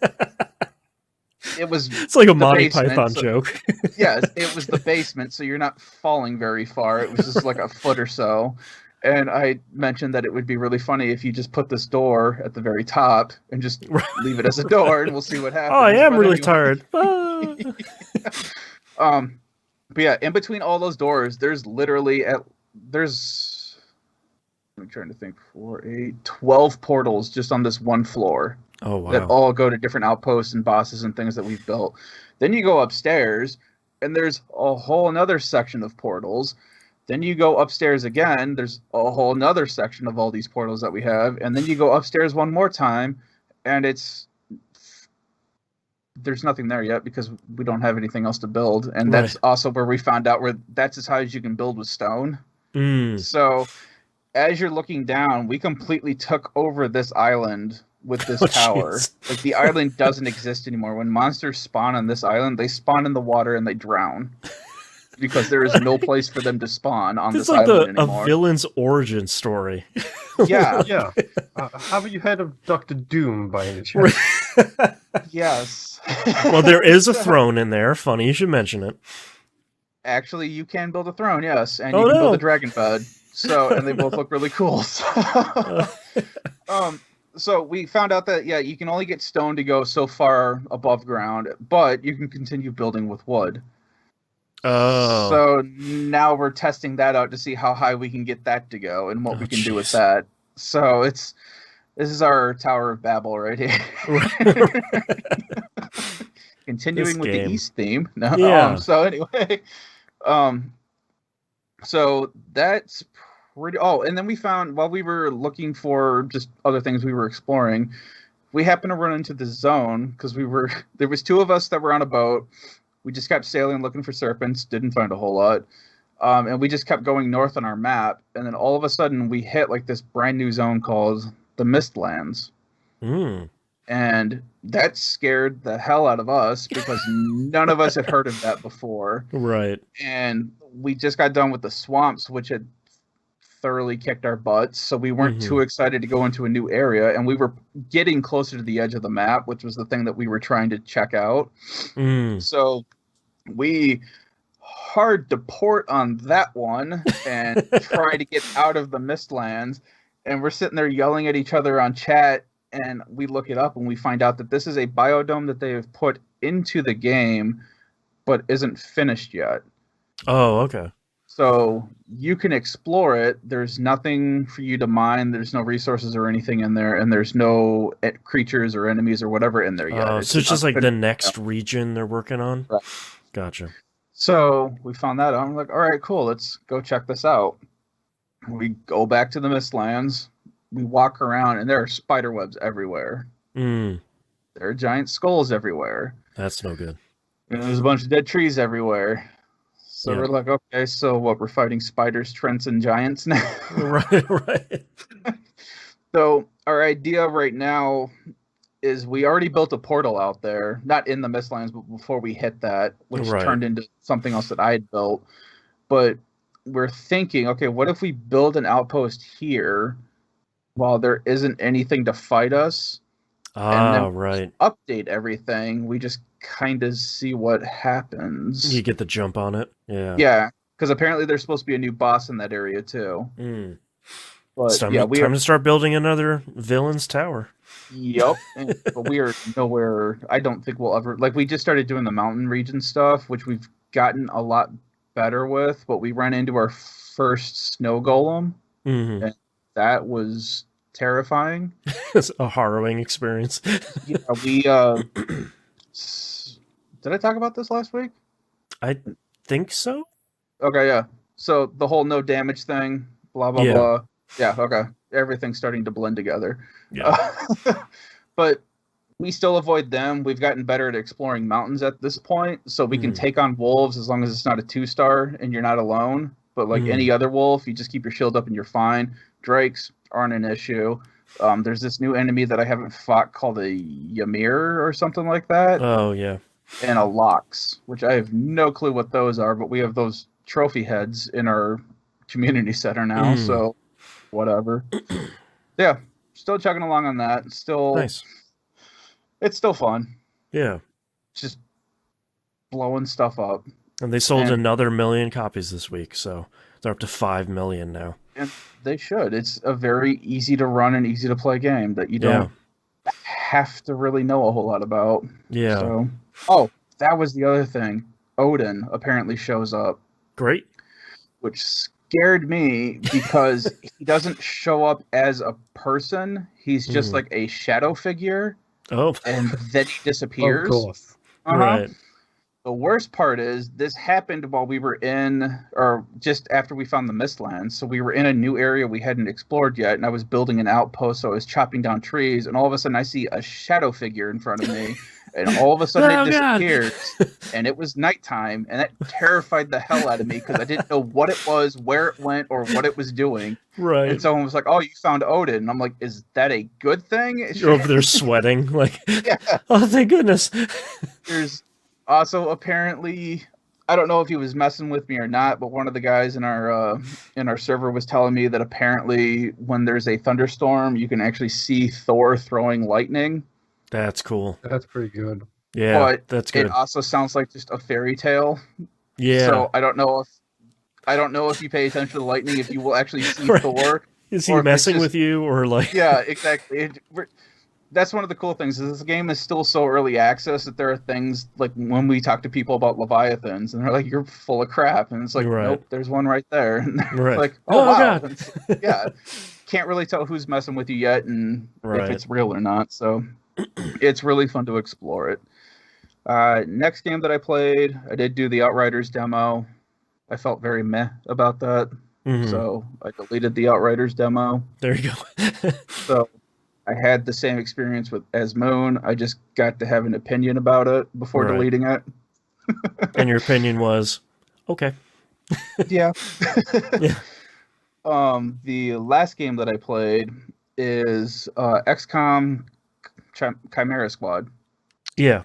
it's like a Monty Python joke. Yeah, it was the basement, so you're not falling very far. It was just like a foot or so. And I mentioned that it would be really funny if you just put this door at the very top and just leave it as a door, and we'll see what happens. Oh, I am really tired. But yeah, in between all those doors, there's literally I'm trying to think, 12 portals just on this one floor. Oh, wow. That all go to different outposts and bosses and things that we've built. Then you go upstairs, and there's a whole another section of portals. Then you go upstairs again, there's a whole another section of all these portals that we have. And then you go upstairs one more time, and there's nothing there yet because we don't have anything else to build. And that's also where we found out that's as high as you can build with stone. So as you're looking down, we completely took over this island with this tower. Geez. Like, the island doesn't exist anymore. When monsters spawn on this island, they spawn in the water and they drown. Because there is no place for them to spawn on this island anymore. A villain's origin story. Yeah. Yeah. Have you heard of Dr. Doom by any chance? Yes. Well, there is a throne in there. Funny you should mention it. Actually, you can build a throne, yes. And you can build a dragon bed. And they both look really cool. So we found out that, you can only get stone to go so far above ground, but you can continue building with wood. Oh. So now we're testing that out to see how high we can get that to go and what we can do with that. So this is our Tower of Babel right here. Continuing with the East theme. No. Yeah. So anyway, so that's pretty. Oh, and then we found, while we were looking for just other things we were exploring, we happened to run into the zone because there was 2 of us that were on a boat. We just kept sailing, looking for serpents, didn't find a whole lot. And we just kept going north on our map. And then all of a sudden we hit like this brand new zone called the Mistlands. And that scared the hell out of us because none of us had heard of that before. Right. And we just got done with the swamps, which had thoroughly kicked our butts. So we weren't too excited to go into a new area. And we were getting closer to the edge of the map, which was the thing that we were trying to check out. So we hard to port on that one and try to get out of the Mistlands. And we're sitting there yelling at each other on chat, and we look it up and we find out that this is a biodome that they have put into the game but isn't finished yet. Oh, okay. So you can explore it. There's nothing for you to mine. There's no resources or anything in there, and there's no creatures or enemies or whatever in there yet. So it's just like the next region they're working on? Right. Gotcha. So we found that out. I'm like, all right, cool. Let's go check this out. We go back to the Mistlands. We walk around, and there are spider webs everywhere. There are giant skulls everywhere. That's no good. And there's a bunch of dead trees everywhere. So we're like, okay, so what? We're fighting spiders, trents, and giants now? Right. So our idea right now is we already built a portal out there, not in the Mistlands, but before we hit that, which turned into something else that I had built. But we're thinking, okay, what if we build an outpost here while there isn't anything to fight us, and then right. update everything, we just kind of see what happens. You get the jump on it. Yeah. Yeah, because apparently there's supposed to be a new boss in that area too. Mm. But It's time, yeah, time to start building another villain's tower. Yep, but we are nowhere. I don't think we'll ever we just started doing the mountain region stuff, which we've gotten a lot better with. But we ran into our first snow golem, and that was terrifying. It's a harrowing experience. Yeah, we did I talk about this last week? I think so. Okay, yeah. So the whole no damage thing, blah blah blah. Yeah, okay. Everything's starting to blend together. Yeah. But we still avoid them. We've gotten better at exploring mountains at this point, so we can take on wolves as long as it's not a 2-star and you're not alone. But like any other wolf, you just keep your shield up and you're fine. Drakes aren't an issue. There's this new enemy that I haven't fought called a Ymir or something like that. Oh, yeah. And a Lox, which I have no clue what those are, but we have those trophy heads in our community center now, so whatever. Yeah, still chugging along on that. Still nice. It's still fun. Yeah. Just blowing stuff up. And they sold another 1 million copies this week, so they're up to 5 million now. And they should. It's a very easy to run and easy to play game that you don't have to really know a whole lot about. Yeah. So, oh, that was the other thing. Odin apparently shows up. Great. Which scared me because he doesn't show up as a person. He's just like a shadow figure. Oh. And then he disappears. Of course. Right. The worst part is this happened while we were in, or just after we found the Mistlands. So we were in a new area we hadn't explored yet, and I was building an outpost, so I was chopping down trees, and all of a sudden I see a shadow figure in front of me, and all of a sudden it disappears, and it was nighttime, and that terrified the hell out of me because I didn't know what it was, where it went, or what it was doing. Right. And someone was like, "Oh, you found Odin," and I'm like, "Is that a good thing?" You're over there sweating, like, oh, thank goodness. There's also apparently, I don't know if he was messing with me or not, but one of the guys in our server was telling me that apparently when there's a thunderstorm, you can actually see Thor throwing lightning. That's cool. That's pretty good. Yeah, but that's good. It also sounds like just a fairy tale. Yeah. So I don't know if you pay attention to lightning, if you will actually see Thor. Is he messing with you or like? Yeah, exactly. That's one of the cool things is this game is still so early access that there are things like when we talk to people about Leviathans and they're like, "You're full of crap," and it's like, "Nope, there's one right there." And they're like, "Oh wow." God. Yeah, can't really tell who's messing with you yet and if it's real or not. So it's really fun to explore it. Next game that I played, I did do the Outriders demo. I felt very meh about that, so I deleted the Outriders demo. There you go. So I had the same experience as Moon. I just got to have an opinion about it before deleting it. And your opinion was, okay. Yeah. The last game that I played is XCOM Chimera Squad. Yeah.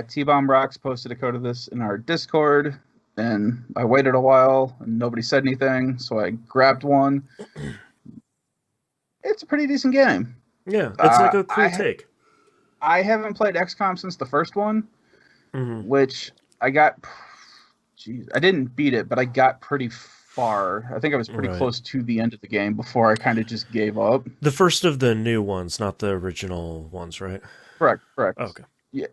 T-Bomb Rocks posted a code of this in our Discord, and I waited a while, and nobody said anything, so I grabbed one. It's a pretty decent game. Yeah, it's like a cool take. I haven't played XCOM since the first one, which I got... I didn't beat it, but I got pretty far. I think I was pretty close to the end of the game before I kind of just gave up. The first of the new ones, not the original ones, right? Correct. Oh, okay. Yeah.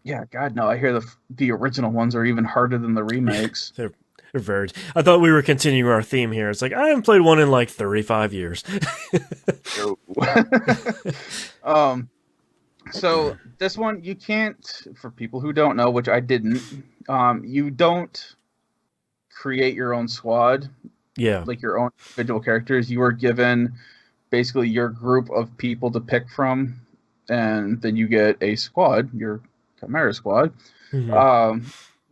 Yeah, God, no. I hear the original ones are even harder than the remakes. They're very... I thought we were continuing our theme here. It's like, I haven't played one in like 35 years. So this one, you can't, for people who don't know, which I didn't, you don't create your own squad. Yeah. Like your own individual characters. You are given basically your group of people to pick from, and then you get a squad, your Chimera squad,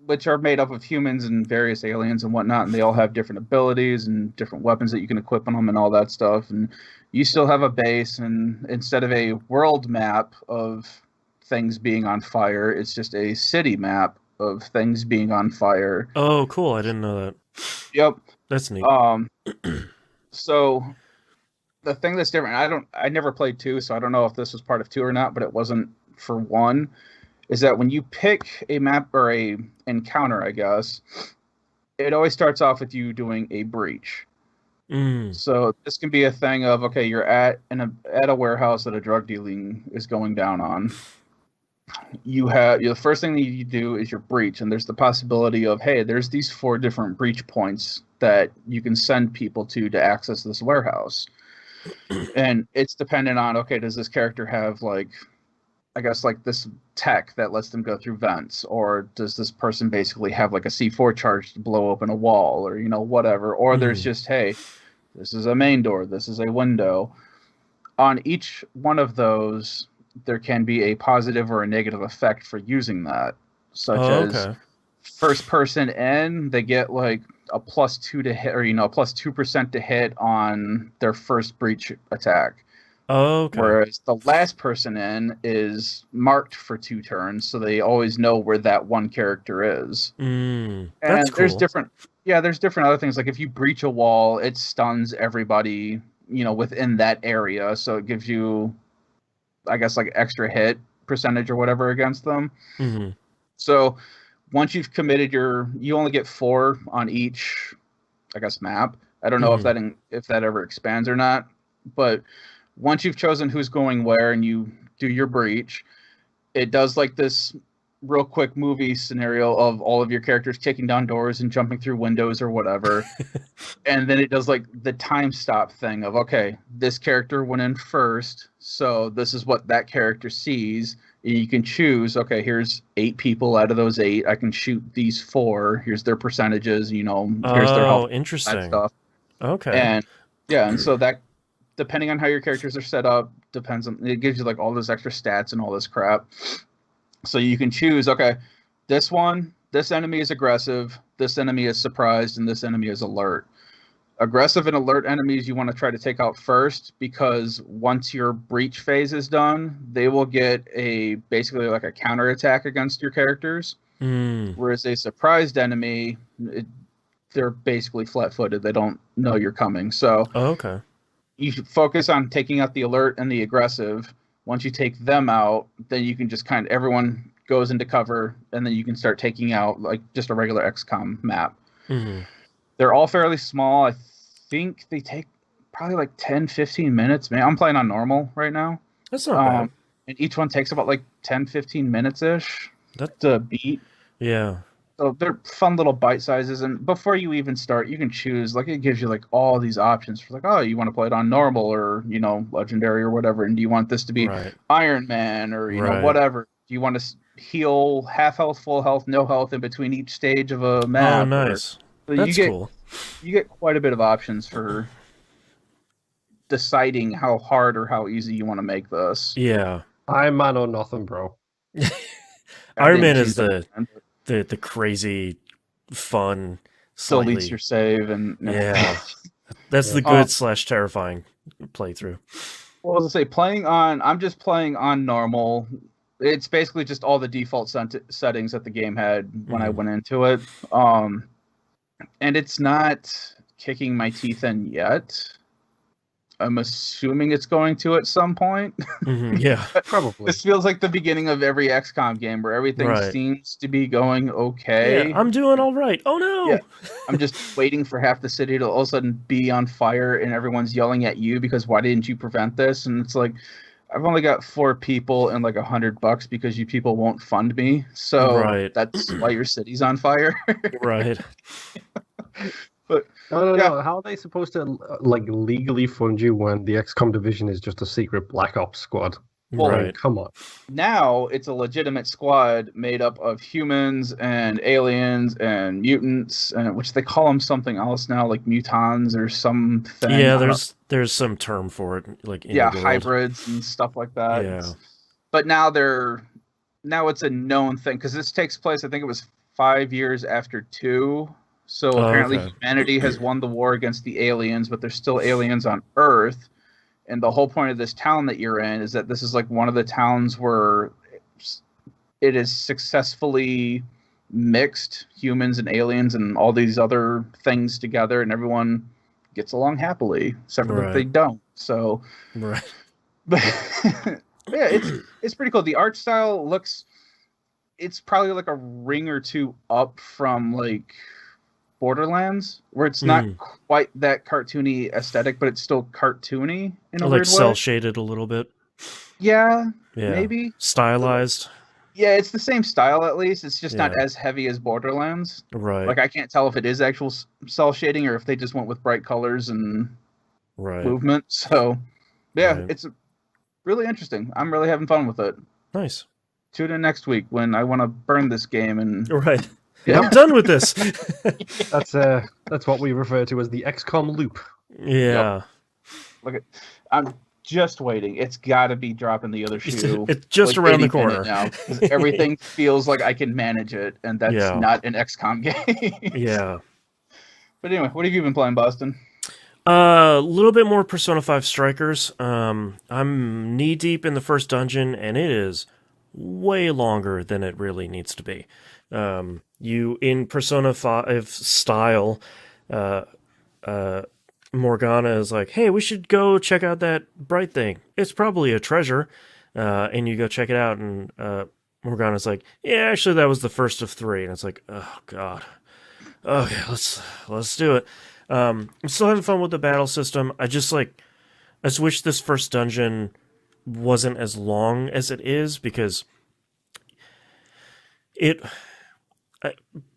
which are made up of humans and various aliens and whatnot, and they all have different abilities and different weapons that you can equip on them and all that stuff. And you still have a base, and instead of a world map of things being on fire, it's just a city map of things being on fire. Oh, cool. I didn't know that. Yep. That's neat. So the thing that's different, I never played 2, so I don't know if this was part of 2 or not, but it wasn't for 1, is that when you pick a map or a encounter, I guess, it always starts off with you doing a breach. So this can be a thing of, okay, you're at a warehouse that a drug dealing is going down on. The first thing that you do is your breach, and there's the possibility of, hey, there's these 4 different breach points that you can send people to access this warehouse. And it's dependent on, okay, does this character have I guess this tech that lets them go through vents, or does this person basically have a C4 charge to blow open a wall, or whatever, or there's just, hey, this is a main door, this is a window. On each one of those, there can be a positive or a negative effect for using that, such as first person in, they get a +2 to hit, or a +2% to hit on their first breach attack. Whereas the last person in is marked for 2 turns, so they always know where that one character is. And that's cool. There's different other things. Like if you breach a wall, it stuns everybody, within that area, so it gives you, I guess, extra hit percentage or whatever against them. So once you've committed you only get 4 on each, I guess, map. I don't know if that ever expands or not, but once you've chosen who's going where and you do your breach, it does this real quick movie scenario of all of your characters kicking down doors and jumping through windows or whatever. And then it does the time stop thing of, okay, this character went in first, so this is what that character sees. And you can choose, okay, here's 8 people out of those 8. I can shoot these 4. Here's their percentages, here's their health. Interesting. That stuff. Okay. And yeah, and so that, depending on how your characters are set up, it gives you all this extra stats and all this crap. So you can choose, okay, this enemy is aggressive, this enemy is surprised, and this enemy is alert. Aggressive and alert enemies you want to try to take out first, because once your breach phase is done, they will get basically a counterattack against your characters. Whereas a surprised enemy, they're basically flat-footed. They don't know you're coming. So you should focus on taking out the alert and the aggressive. Once you take them out, then you can just everyone goes into cover, and then you can start taking out just a regular XCOM map. They're all fairly small. I think they take probably 10, 15 minutes. Man, I'm playing on normal right now. That's not bad. And each one takes about 10, 15 minutes-ish to beat. Yeah. So they're fun little bite sizes, and before you even start, you can choose. It gives you all these options for oh, you want to play it on normal or legendary or whatever, and do you want this to be Iron Man or whatever? Do you want to heal half health, full health, no health in between each stage of a map? Oh, nice. That's cool. You get quite a bit of options for deciding how hard or how easy you want to make this. Yeah, Iron Man or nothing, bro. Iron Man is the crazy, fun, still leads your save, and yeah, that's the good / terrifying playthrough. Well, as I say, I'm just playing on normal. It's basically just all the default settings that the game had when I went into it, and it's not kicking my teeth in yet. I'm assuming it's going to at some point. Yeah, probably. This feels like the beginning of every XCOM game where everything seems to be going okay. Yeah, I'm doing all right. Oh no! Yeah. I'm just waiting for half the city to all of a sudden be on fire and everyone's yelling at you because why didn't you prevent this? And it's I've only got 4 people and $100 because you people won't fund me. So that's why your city's on fire. Right. But no. How are they supposed to legally fund you when the XCOM division is just a secret Black Ops squad? Well, come on. Now it's a legitimate squad made up of humans and aliens and mutants, which they call them something else now, like mutons or something. Yeah, there's some term for it, in the world. Hybrids and stuff like that. Yeah. But now it's a known thing because this takes place. I think it was 5 years after 2. So apparently humanity has won the war against the aliens, but there's still aliens on Earth. And the whole point of this town that you're in is that this is one of the towns where it is successfully mixed humans and aliens and all these other things together, and everyone gets along happily, except for that Right. they don't. So, Right. but yeah, it's pretty cool. The art style looks, it's probably like a ring or two up from like Borderlands, where it's not quite that cartoony aesthetic, but it's still cartoony in a Like weird cell way. shaded a little bit. Yeah, Yeah. maybe. Stylized. Yeah, it's the same style at least. It's just not Yeah. as heavy as Borderlands. Right. Like I can't tell if it is actual cell shading or if they just went with bright colors and Right. movement. So, yeah, Right. it's really interesting. I'm really having fun with it. Nice. Tune in next week when I want to burn this game and Right. Yeah. I'm done with this. That's what we refer to as the XCOM loop. Yeah. Look at, I'm just waiting. It's got to be dropping the other shoe. It's just like around the 80 minute corner. now. 'Cause everything feels like I can manage it, and that's Yeah. not an XCOM game. Yeah. But anyway, what have you been playing, Boston? A little bit more Persona 5 Strikers. I'm knee deep in the first dungeon, and it is way longer than it really needs to be. You in Persona 5 style, Morgana is like, "Hey, we should go check out that bright thing. It's probably a treasure." And you go check it out, and Morgana's like, "Yeah, actually, that was the first of 3." And it's like, "Oh God, okay, let's do it." I'm still having fun with the battle system. I just wish this first dungeon wasn't as long as it is, because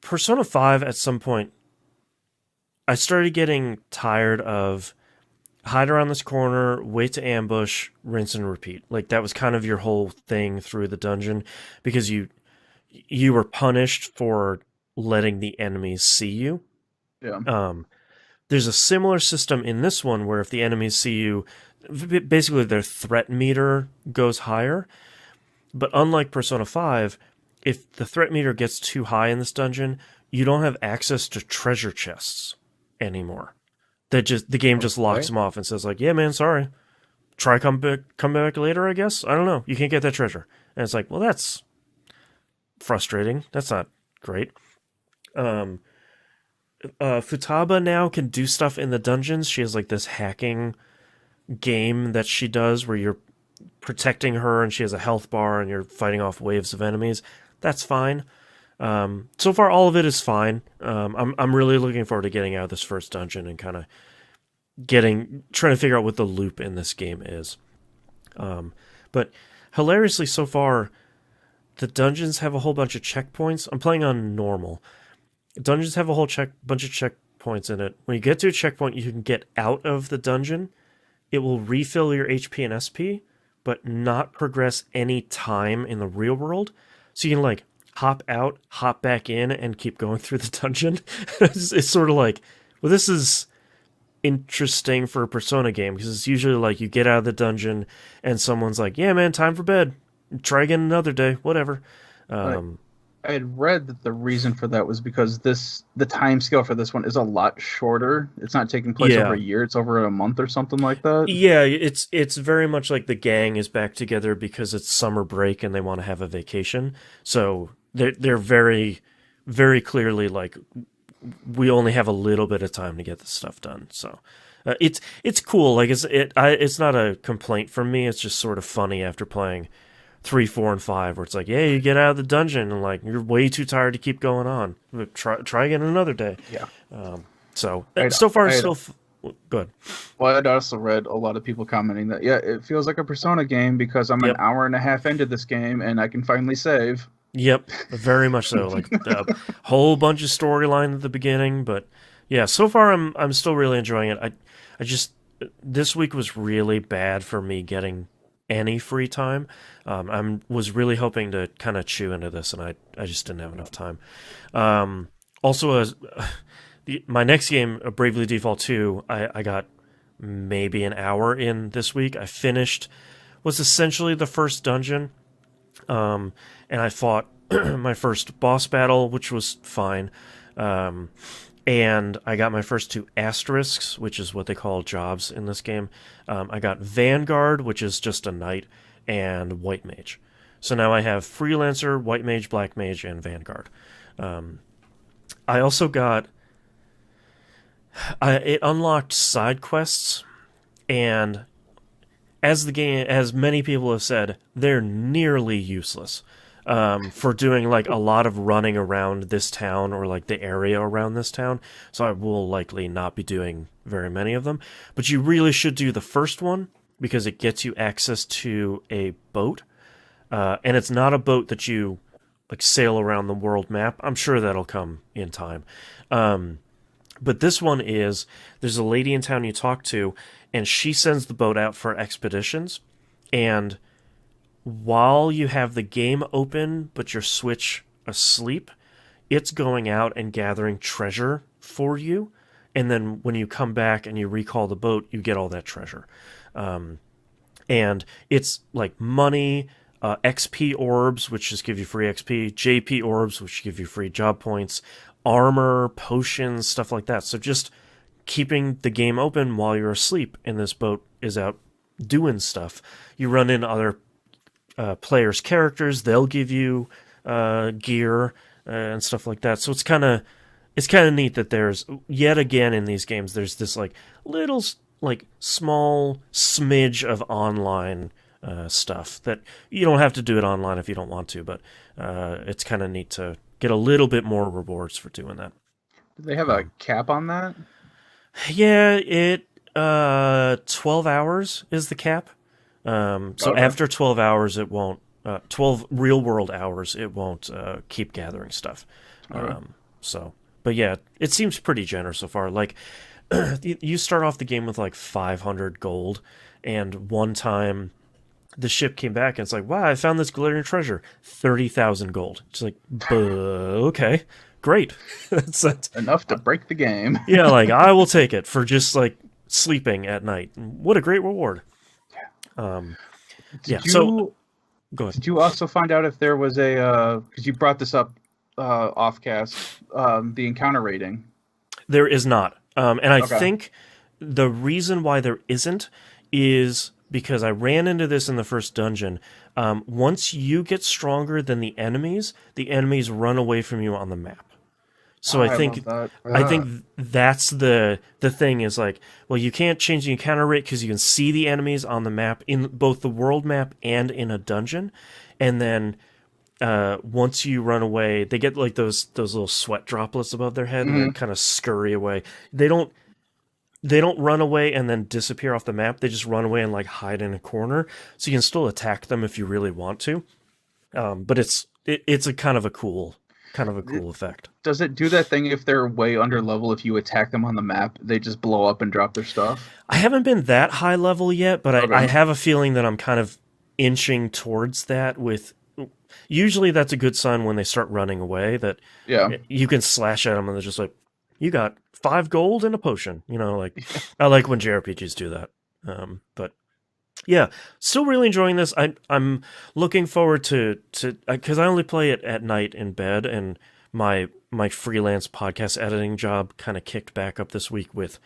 Persona 5 at some point, I started getting tired of hide around this corner, wait to ambush, rinse and repeat. Like that was kind of your whole thing through the dungeon, because you were punished for letting the enemies see you. Yeah. There's a similar system in this one where if the enemies see you, basically their threat meter goes higher. But unlike Persona 5, if the threat meter gets too high in this dungeon, you don't have access to treasure chests anymore. The game just locks them off and says like, "Yeah, man, sorry. Try come back later, I guess. I don't know. You can't get that treasure." And it's like, well, that's frustrating. That's not great. Futaba now can do stuff in the dungeons. She has like this hacking game that she does where you're protecting her and she has a health bar and you're fighting off waves of enemies. That's fine. So far, all of it is fine. I'm really looking forward to getting out of this first dungeon and kind of trying to figure out what the loop in this game is. But hilariously, so far, the dungeons have a whole bunch of checkpoints. I'm playing on normal. Dungeons have a whole bunch of checkpoints in it. When you get to a checkpoint, you can get out of the dungeon. It will refill your HP and SP, but not progress any time in the real world. So you can like hop out, hop back in, and keep going through the dungeon. It's sort of like, well, this is interesting for a Persona game, because it's usually like you get out of the dungeon and someone's like, "Yeah, man, time for bed. Try again another day, whatever." I had read that the reason for that was because the time scale for this one is a lot shorter. It's not taking place over a year; it's over a month or something like that. Yeah, it's very much like the gang is back together because it's summer break and they want to have a vacation. So they're very, very clearly like, we only have a little bit of time to get this stuff done. So it's cool. Like it's not a complaint from me. It's just sort of funny after playing 3, 4, and 5, where it's like, yeah, you get out of the dungeon and like you're way too tired to keep going on. Try again another day. Yeah. So far, good. Well, I'd also read a lot of people commenting that it feels like a Persona game because I'm an hour and a half into this game and I can finally save. Yep, very much so. Like a whole bunch of storyline at the beginning, but yeah, so far I'm still really enjoying it. I just this week was really bad for me getting any free time. I was really hoping to kind of chew into this, and I just didn't have enough time. Also, my next game, Bravely Default 2, I got maybe an hour in this week. I finished was essentially the first dungeon, and I fought my first boss battle, which was fine. And I got my first 2 asterisks, which is what they call jobs in this game. I got Vanguard, which is just a knight, and White Mage. So now I have Freelancer, White Mage, Black Mage, and Vanguard. I also got... It unlocked side quests, and as many people have said, they're nearly useless for doing like a lot of running around this town or like the area around this town. So I will likely not be doing very many of them. But you really should do the first one because it gets you access to a boat, and it's not a boat that you like sail around the world map. I'm sure that'll come in time. But this one there's a lady in town you talk to, and she sends the boat out for expeditions. And while you have the game open, but your Switch asleep, it's going out and gathering treasure for you. And then when you come back and you recall the boat, you get all that treasure. And it's like money, XP orbs, which just give you free XP, JP orbs, which give you free job points, armor, potions, stuff like that. So just keeping the game open while you're asleep and this boat is out doing stuff. You run into other players' characters, they'll give you gear and stuff like that. So it's kind of neat that there's yet again in these games there's this like little like small smidge of online stuff that you don't have to do it online if you don't want to, but it's kind of neat to get a little bit more rewards for doing that. Do they have a cap on that? Yeah, 12 hours is the cap. So Okay. after 12 hours, it won't, 12 real world hours, it won't keep gathering stuff. But yeah, it seems pretty generous so far. Like, you start off the game with like 500 gold, and one time the ship came back and it's like, wow, I found this glittering treasure, 30,000 gold. It's like, okay, great. That's Enough to break the game. yeah, like I will take it for just like sleeping at night. What a great reward. So go ahead. Did you also find out if there was a because you brought this up off cast, the encounter rating? There is not. And I Okay. think the reason why there isn't is because I ran into this in the first dungeon. Once you get stronger than the enemies run away from you on the map. So I think love that. I think that's the thing is like, well, you can't change the encounter rate because you can see the enemies on the map in both the world map and in a dungeon, and then once you run away, they get like those little sweat droplets above their head and they kind of scurry away. They don't run away and then disappear off the map. They just run away and like hide in a corner. So you can still attack them if you really want to. But it's a kind of a cool effect. Does it do that thing if they're way under level? If you attack them on the map, they just blow up and drop their stuff? I haven't been that high level yet, but Okay. I have a feeling that I'm kind of inching towards that with... Usually that's a good sign when they start running away, that Yeah. you can slash at them and they're just like, you got 5 gold and a potion. You know, like, I like when JRPGs do that. But yeah, still really enjoying this. I'm looking forward to because I only play it at night in bed, and my freelance podcast editing job kind of kicked back up this week with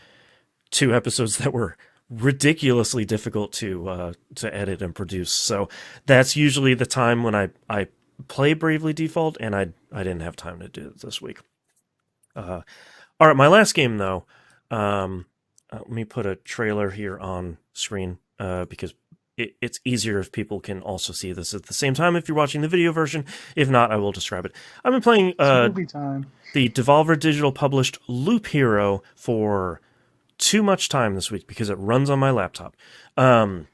2 episodes that were ridiculously difficult to edit and produce. So that's usually the time when I play Bravely Default, and I didn't have time to do it this week. All right, my last game though. Let me put a trailer here on screen because it's easier if people can also see this at the same time if you're watching the video version. If not, I will describe it. I've been playing Movie time. the Devolver Digital published Loop Hero for too much time this week because it runs on my laptop. Yep.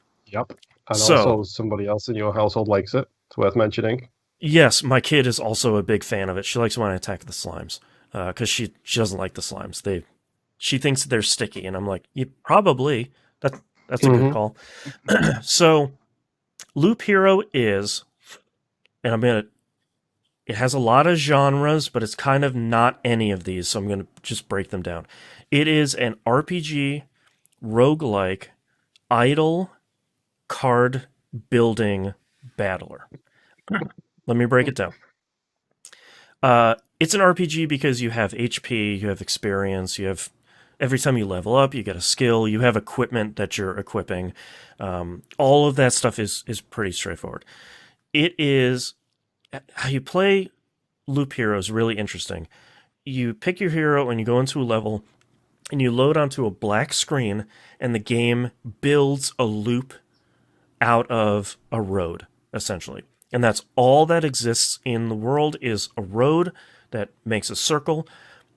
And So- also somebody else in your household likes it. It's worth mentioning. Yes, my kid is also a big fan of it. She likes when I attack the slimes because she doesn't like the slimes. She thinks they're sticky, and I'm like, probably. That's a good call. So, Loop Hero is, and it has a lot of genres, but it's kind of not any of these, so I'm going to just break them down. It is an RPG, roguelike, idle, card building battler. Let me break it down. It's an RPG because you have HP, you have experience, you have... Every time you level up, you get a skill, you have equipment that you're equipping. All of that stuff is pretty straightforward. It is... How you play Loop Hero is really interesting. You pick your hero and you go into a level, and you load onto a black screen, and the game builds a loop out of a road, essentially. And that's all that exists in the world is a road that makes a circle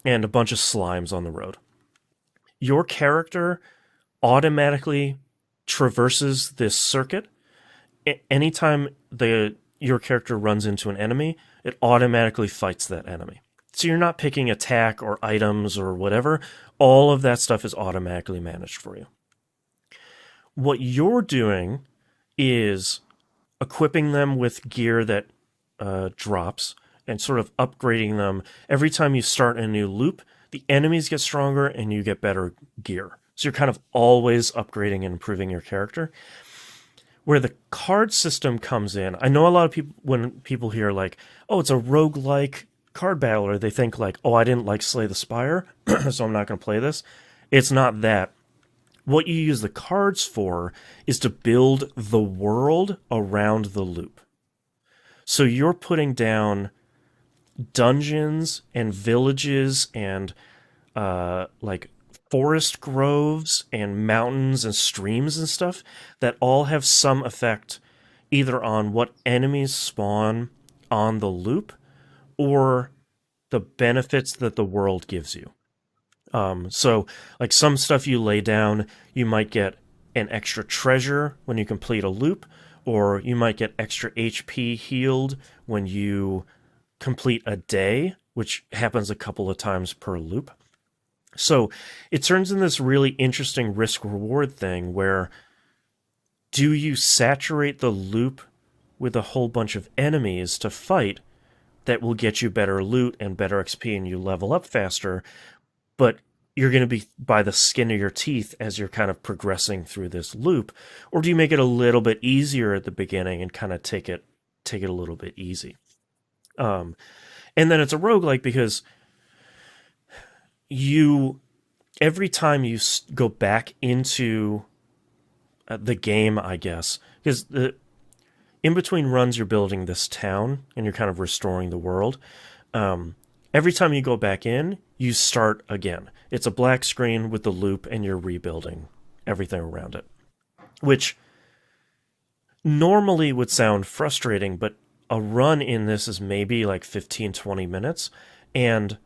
and a bunch of slimes on the road. Your character automatically traverses this circuit. Anytime your character runs into an enemy, it automatically fights that enemy. So you're not picking attack or items or whatever. All of that stuff is automatically managed for you. What you're doing is equipping them with gear that drops and sort of upgrading them. Every time you start a new loop, the enemies get stronger and you get better gear. So you're kind of always upgrading and improving your character. Where the card system comes in, I know a lot of people, when people hear like, oh, it's a roguelike card battler, they think like, oh, I didn't like Slay the Spire, so I'm not going to play this. It's not that. What you use the cards for is to build the world around the loop. So you're putting down dungeons and villages and like forest groves and mountains and streams and stuff that all have some effect either on what enemies spawn on the loop or the benefits that the world gives you. So like some stuff you lay down, you might get an extra treasure when you complete a loop, or you might get extra HP healed when you complete a day, which happens a couple of times per loop. So it turns in this really interesting risk-reward thing where do you saturate the loop with a whole bunch of enemies to fight that will get you better loot and better XP and you level up faster, but you're going to be by the skin of your teeth as you're kind of progressing through this loop? Or do you make it a little bit easier at the beginning and kind of take it a little bit easy? And then it's a roguelike because every time you go back into the game, I guess, because in between runs you're building this town and you're kind of restoring the world. Every time you go back in, you start again. It's a black screen with the loop and you're rebuilding everything around it, which normally would sound frustrating, but a run in this is maybe like 15, 20 minutes, and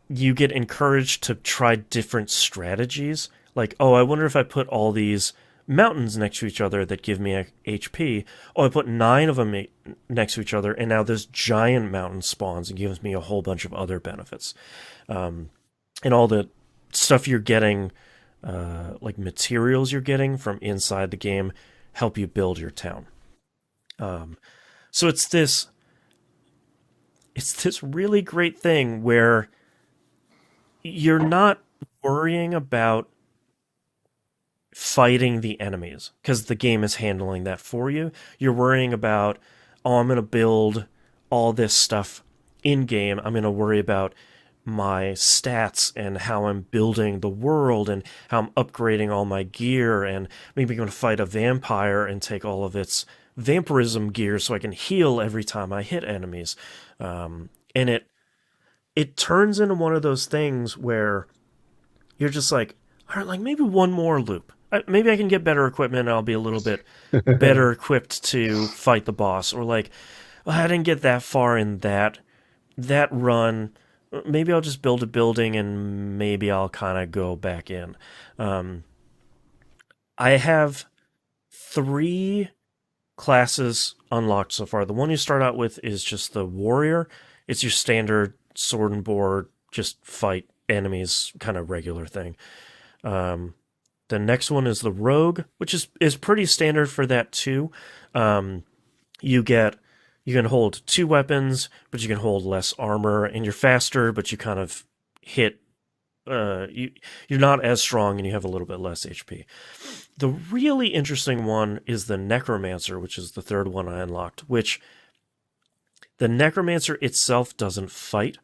you get encouraged to try different strategies. Like, oh, I wonder if I put all these mountains next to each other that give me HP. Oh, I put 9 of them next to each other, and now this giant mountain spawns and gives me a whole bunch of other benefits. And all the stuff you're getting, like materials you're getting from inside the game, help you build your town. So it's this really great thing where you're not worrying about fighting the enemies because the game is handling that for you. You're worrying about, oh, I'm going to build all this stuff in game. I'm going to worry about my stats and how I'm building the world and how I'm upgrading all my gear, and maybe I'm going to fight a vampire and take all of its vampirism gear so I can heal every time I hit enemies. And it turns into one of those things where you're just like, all right, like maybe one more loop. Maybe I can get better equipment and I'll be a little bit better equipped to fight the boss. Or like, well, I didn't get that far in that run. Maybe I'll just build a building and maybe I'll kind of go back in. I have 3 classes unlocked so far. The one you start out with is just the warrior. It's your standard sword and board, just fight enemies, kind of regular thing. The next one is the rogue, which is pretty standard for that too. You can hold 2 weapons, but you can hold less armor, and you're faster, but you kind of hit. You're not as strong, and you have a little bit less HP. The really interesting one is the Necromancer, which is the 3rd one I unlocked. Which the Necromancer itself doesn't fight.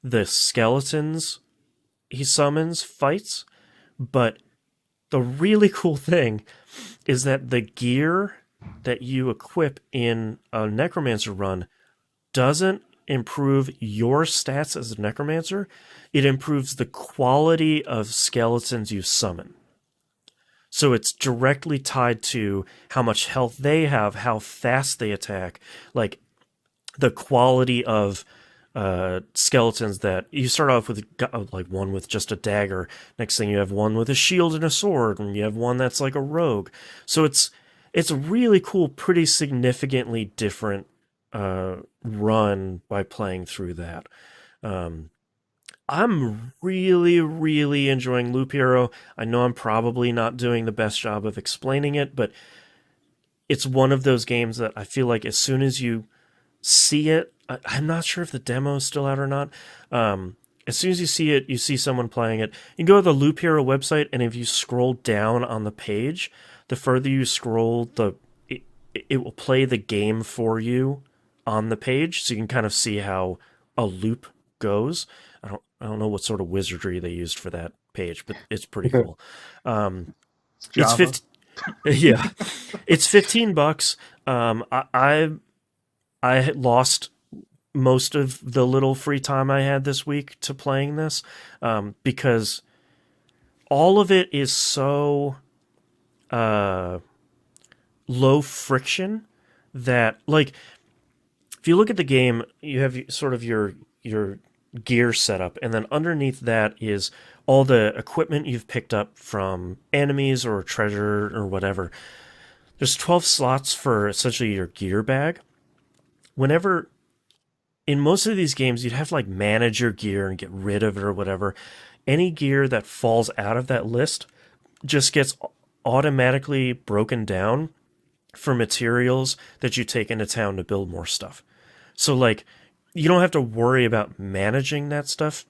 The skeletons he summons fights, but the really cool thing is that the gear that you equip in a Necromancer run doesn't improve your stats as a necromancer. It improves the quality of skeletons you summon. So it's directly tied to how much health they have, how fast they attack, like the quality of skeletons that you start off with, like one with just a dagger. Next thing you have one with a shield and a sword, and you have one that's like a rogue. So it's a really cool, pretty significantly different run by playing through that. I'm really, really enjoying Loop Hero. I know I'm probably not doing the best job of explaining it, but it's one of those games that I feel like as soon as you see it, I'm not sure if the demo is still out or not. As soon as you see it, you see someone playing it. You can go to the Loop Hero website, and if you scroll down on the page, the further you scroll, it will play the game for you on the page, so you can kind of see how a loop goes. I don't know what sort of wizardry they used for that page, but it's pretty cool. It's 15. Yeah, it's $15. I lost most of the little free time I had this week to playing this because all of it is so low friction that, like, if you look at the game, you have sort of your gear setup, and then underneath that is all the equipment you've picked up from enemies or treasure or whatever. There's 12 slots for essentially your gear bag. Whenever, in most of these games, you'd have to like manage your gear and get rid of it or whatever. Any gear that falls out of that list just gets automatically broken down for materials that you take into town to build more stuff. So like, you don't have to worry about managing that stuff.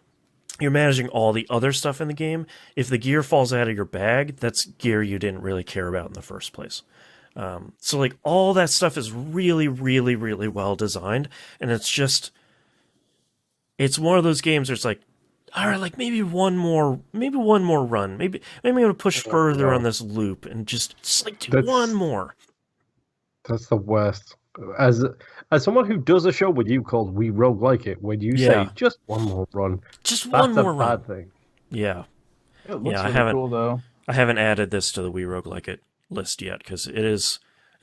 You're managing all the other stuff in the game. If the gear falls out of your bag, that's gear you didn't really care about in the first place. So like all that stuff is really, really, really well designed, and it's one of those games where it's like, all right, like maybe one more run, maybe I'm gonna push further on this loop and just like do one more. That's the worst. As someone who does a show with you called We Rogue Like It, when you say just one more run, just one more run, bad thing. Yeah. It looks really cool though. I haven't added this to the We Rogue Like It list yet because it is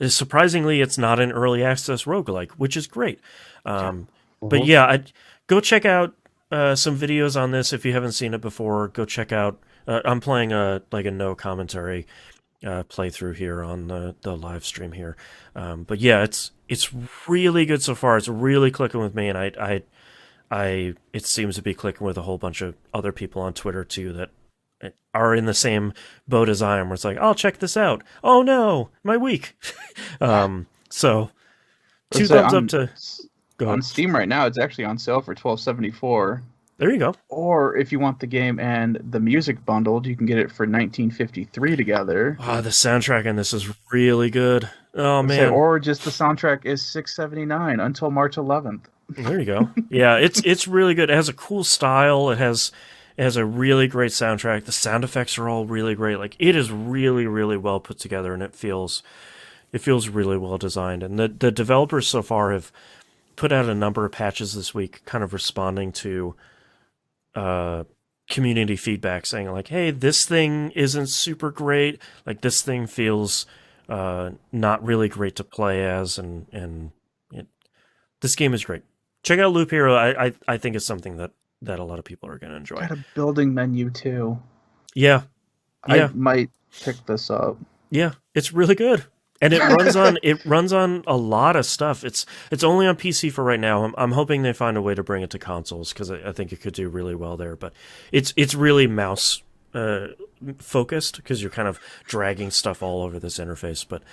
surprisingly it's not an early access roguelike, which is great. But yeah, go check out some videos on this if you haven't seen it before. Go check out. I'm playing a no commentary playthrough here on the live stream here. But yeah, it's really good so far. It's really clicking with me, and it seems to be clicking with a whole bunch of other people on Twitter too that are in the same boat as I am, where it's like, I'll check this out. Oh no, my week. So 2 thumbs up to go on ahead. Steam right now. It's actually on sale for $12.74. There you go. Or if you want the game and the music bundled, you can get it for $19.53 together. Ah, the soundtrack in this is really good. Oh man. Or just the soundtrack is $6.79 until March 11th. There you go. Yeah, it's really good. It has a cool style. It has a really great soundtrack. The sound effects are all really great. Like, it is really, really well put together, and it feels really well designed. And the developers so far have put out a number of patches this week, kind of responding to community feedback, saying like, hey, this thing isn't super great. Like, this thing feels not really great to play as, and this game is great. Check out Loop Hero. I think it's something that a lot of people are going to enjoy. Got a building menu too. Yeah. I might pick this up. Yeah, it's really good. And it runs on a lot of stuff. It's only on PC for right now. I'm hoping they find a way to bring it to consoles because I think it could do really well there. But it's really mouse focused because you're kind of dragging stuff all over this interface. But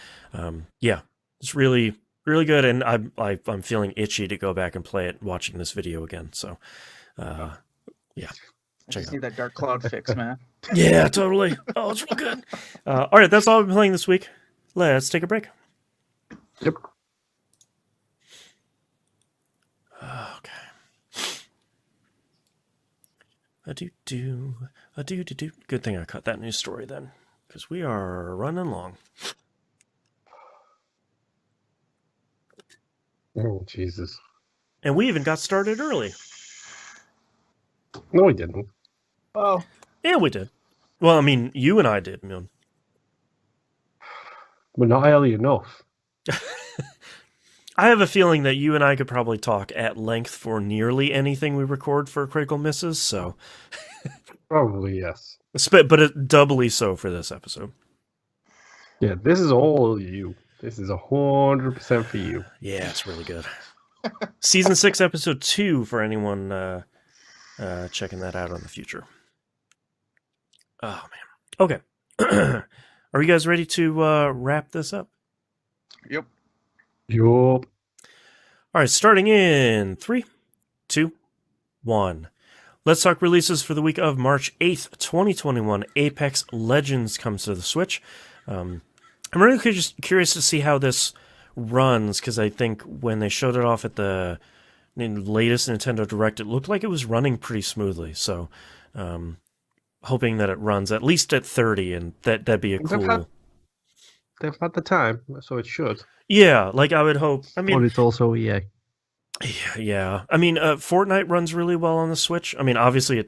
yeah, it's really, really good, and I'm feeling itchy to go back and play it watching this video again. So yeah. I just need that Dark Cloud fix, man. Yeah, totally. Oh, it's real good. All right, that's all I've been playing this week. Let's take a break. Yep. Okay. A-do-do. Good thing I cut that news story then, because we are running long. Oh, Jesus. And we even got started early. No, we didn't. Oh, Yeah, we did. Well, I mean, you and I did, man. We're not early enough. I have a feeling that you and I could probably talk at length for nearly anything we record for Critical Misses, so... Probably, yes. But it doubly so for this episode. Yeah, this is all you. This is 100% for you. Yeah, it's really good. Season 6, Episode 2, for anyone checking that out in the future. Oh, man. Okay. Are you guys ready to wrap this up? yep. Yup. All right, starting in 3, 2, 1. Let's talk releases for the week of March 8th, 2021. Apex Legends comes to the Switch. I'm really just curious to see how this runs, because I think when they showed it off at the latest Nintendo Direct, it looked like it was running pretty smoothly. So, hoping that it runs at least at 30, and that'd be a cool... They've had the time, so it should. Yeah, like I would hope. I mean, but it's also EA. Yeah. I mean, Fortnite runs really well on the Switch. I mean, obviously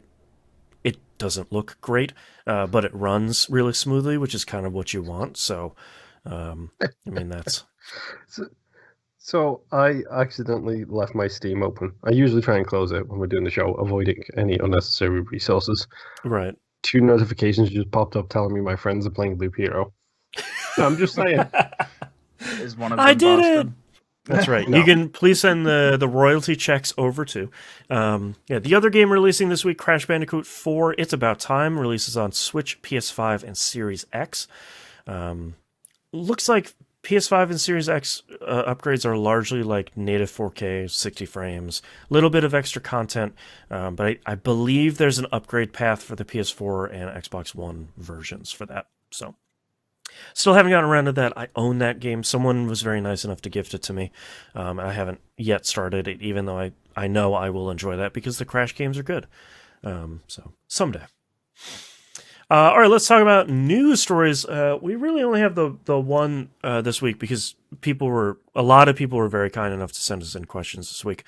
it doesn't look great, but it runs really smoothly, which is kind of what you want. So, I mean, that's... So I accidentally left my Steam open. I usually try and close it when we're doing the show, avoiding any unnecessary resources. Right. 2 notifications just popped up telling me my friends are playing Loop Hero. I'm just saying. Is one of them I did Boston? it! That's right. No. You can please send the royalty checks over to. The other game releasing this week, Crash Bandicoot 4, It's About Time, releases on Switch, PS5, and Series X. Looks like PS5 and Series X upgrades are largely like native 4K, 60 frames, a little bit of extra content, but I believe there's an upgrade path for the PS4 and Xbox One versions for that. So, still haven't gotten around to that. I own that game. Someone was very nice enough to gift it to me. I haven't yet started it, even though I know I will enjoy that because the Crash games are good. So, someday. All right, let's talk about news stories. We really only have the one this week because a lot of people were very kind enough to send us in questions this week.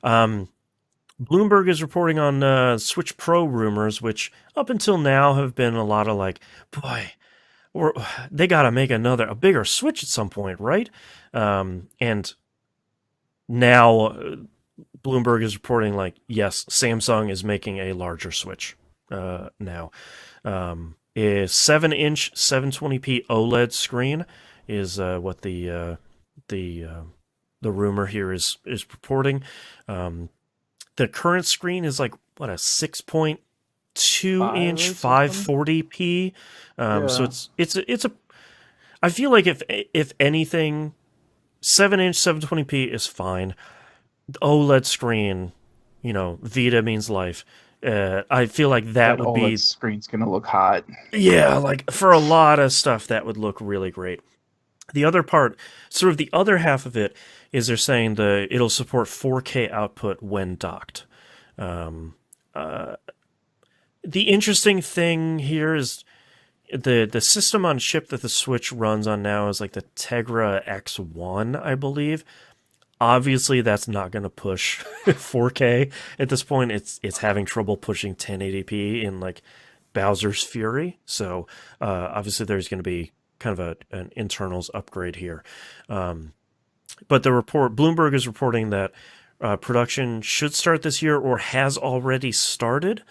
Bloomberg is reporting on Switch Pro rumors, which up until now have been a lot of like, boy, they got to make a bigger Switch at some point, right? And now Bloomberg is reporting like, yes, Samsung is making a larger Switch now. Is 7-inch 720p OLED screen is what the rumor here is purporting. The current screen is like what, a 6.2 inch 540p. So it's a. I feel like if anything, 7-inch 720p is fine. The OLED screen, Vita means life. I feel like that would be... screen's gonna look hot. Yeah, like for a lot of stuff, that would look really great. The other part, sort of the other half of it, is they're saying it'll support 4K output when docked. The interesting thing here is the system on chip that the Switch runs on now is like the Tegra X1, I believe. Obviously, that's not going to push 4K at this point. It's having trouble pushing 1080p in like Bowser's Fury. So obviously, there's going to be kind of an internals upgrade here. But Bloomberg is reporting that production should start this year or has already started,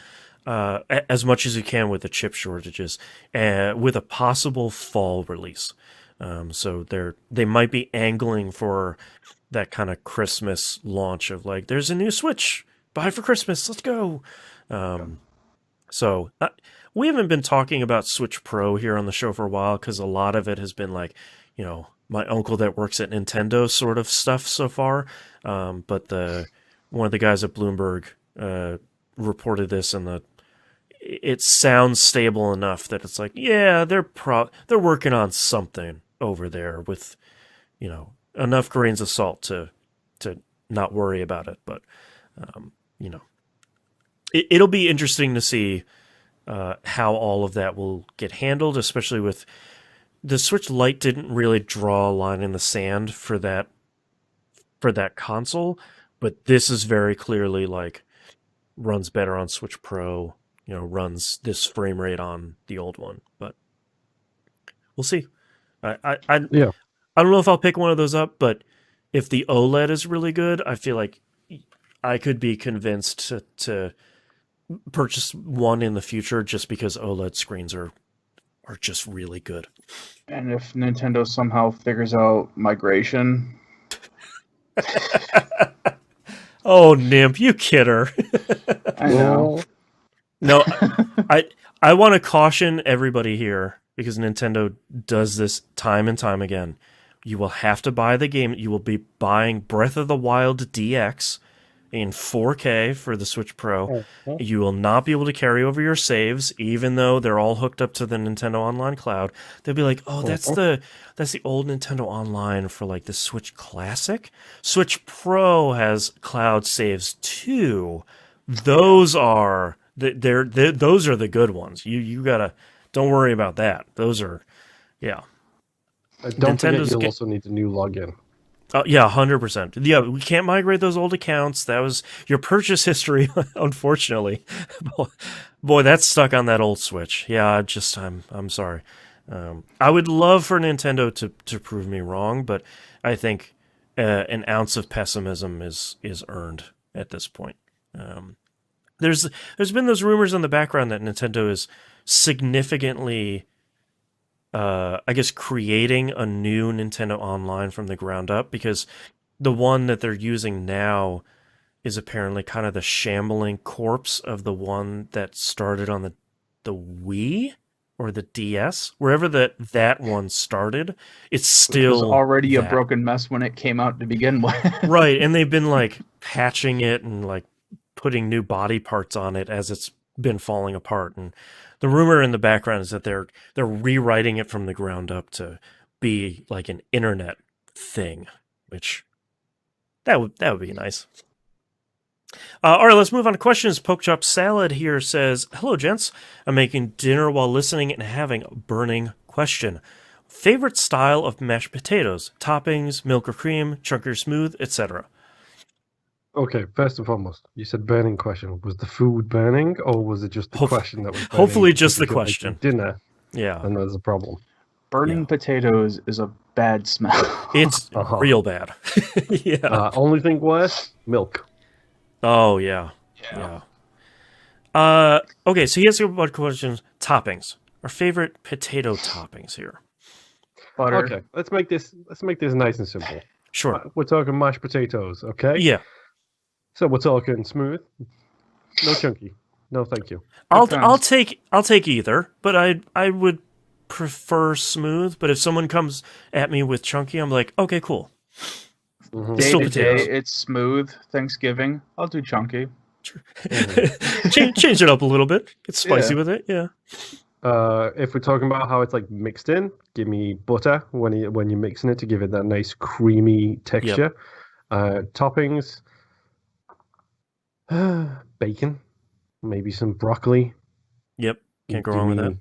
as much as you can with the chip shortages, with a possible fall release. So they might be angling for that kind of Christmas launch of like, there's a new Switch, buy for Christmas, let's go. So we haven't been talking about Switch Pro here on the show for a while because a lot of it has been like, my uncle that works at Nintendo sort of stuff so far. But one of the guys at Bloomberg reported this, and it sounds stable enough that it's like, yeah, they're working on something over there with, enough grains of salt to not worry about it. But, it'll be interesting to see how all of that will get handled, especially with the Switch Lite didn't really draw a line in the sand for that console, But this is very clearly like runs better on Switch Pro, runs this frame rate on the old one, but we'll see. I don't know if I'll pick one of those up, but if the OLED is really good, I feel like I could be convinced to purchase one in the future just because OLED screens are just really good. And if Nintendo somehow figures out migration. Oh, Nimp, you kid her. I know. No, I want to caution everybody here because Nintendo does this time and time again. You will have to buy the game. You will be buying Breath of the Wild DX in 4K for the Switch Pro. You will not be able to carry over your saves, even though they're all hooked up to the Nintendo Online Cloud. They'll be like, "Oh, that's the old Nintendo Online for like the Switch Classic. Switch Pro has cloud saves too. Those are those are the good ones. You gotta don't worry about that. Those are, yeah. Don't forget, you'll also need a new login. Yeah, 100%. Yeah, we can't migrate those old accounts. That was your purchase history, unfortunately. Boy, that's stuck on that old Switch. Yeah, I'm sorry. I would love for Nintendo to prove me wrong, but I think an ounce of pessimism is earned at this point. There's been those rumors in the background that Nintendo is significantly I guess creating a new Nintendo Online from the ground up, because the one that they're using now is apparently kind of the shambling corpse of the one that started on the Wii or the DS, wherever that one started. It's still it was already a broken mess when it came out to begin with. Right, and they've been like patching it and like putting new body parts on it as it's been falling apart. And the rumor in the background is that they're rewriting it from the ground up to be like an internet thing, which that would be nice. All right, let's move on to questions. Pokechop Salad here says, "Hello, gents. I'm making dinner while listening and having a burning question. Favorite style of mashed potatoes? Toppings, milk or cream, chunky or smooth, etc." Okay, first and foremost, you said burning question. Was the food burning, or was it just the question that was burning? Hopefully just the question. Dinner. Yeah. And there's a problem. Burning potatoes is a bad smell. It's real bad. Yeah. Only thing worse, milk. Oh, yeah. Okay, so he has a bunch of questions. Toppings. Our favorite potato toppings here. Butter. Okay, let's make this nice and simple. Sure. We're talking mashed potatoes, okay? Yeah. So we're talking smooth, no chunky. No, thank you. I'll take either, but I would prefer smooth. But if someone comes at me with chunky, I'm like, okay, cool. Mm-hmm. Day to day, it's smooth. Thanksgiving, I'll do chunky. Sure. Change it up a little bit. Get spicy with it. Yeah. If we're talking about how it's like mixed in, give me butter when you're mixing it to give it that nice creamy texture. Yep. Toppings. Bacon, maybe some broccoli. Yep, can't go wrong with that.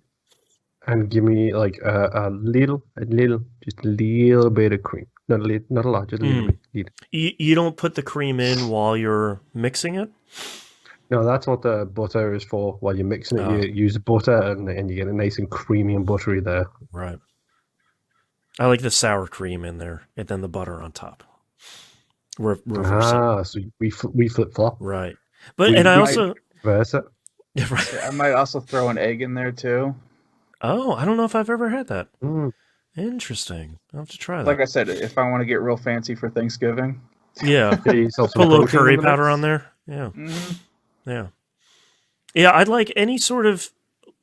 And give me like a little bit of cream. Not a lot, just a little bit. You don't put the cream in while you're mixing it? No, that's what the butter is for. While you're mixing it, you use butter and you get it nice and creamy and buttery there. Right. I like the sour cream in there and then the butter on top. So we flip flop, right? But I also reverse it. Yeah, right. I might also throw an egg in there too. Oh, I don't know if I've ever had that. Interesting. I'll have to try that. Like I said, if I want to get real fancy for Thanksgiving, put a little curry powder on there. Yeah, yeah. I'd like any sort of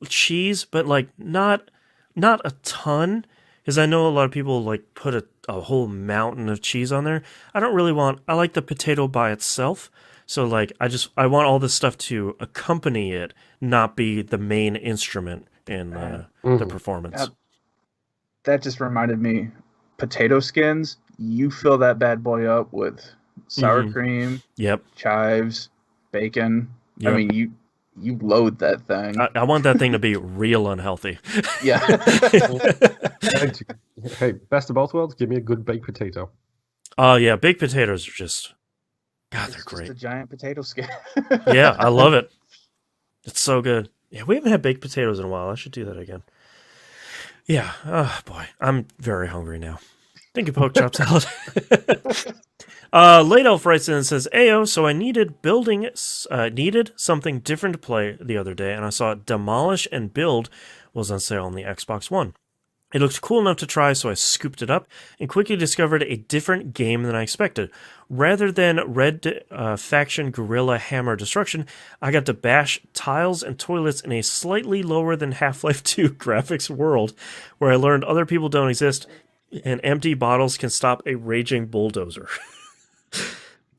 cheese, but like not a ton. Because I know a lot of people like put a whole mountain of cheese on there. I don't really I like the potato by itself. So like I want all this stuff to accompany it, not be the main instrument in the performance. That just reminded me, potato skins, you fill that bad boy up with sour cream, chives, bacon. Yep. I mean, you load that thing. I want that thing to be real unhealthy. Yeah. Hey, best of both worlds, give me a good baked potato. Oh, yeah. Baked potatoes are just God, they're It's great. just a giant potato skin. Yeah, I love it. It's so good. Yeah, we haven't had baked potatoes in a while. I should do that again. Yeah. Oh boy, I'm very hungry now. Thank you, Poke Chop Salad. Late Elf writes in and says, "Ayo, so I needed something different to play the other day, and I saw Demolish and Build was on sale on the Xbox One. It looked cool enough to try, so I scooped it up and quickly discovered a different game than I expected. Rather than Red Faction Guerrilla Hammer Destruction, I got to bash tiles and toilets in a slightly lower than Half-Life 2 graphics world, where I learned other people don't exist, and empty bottles can stop a raging bulldozer."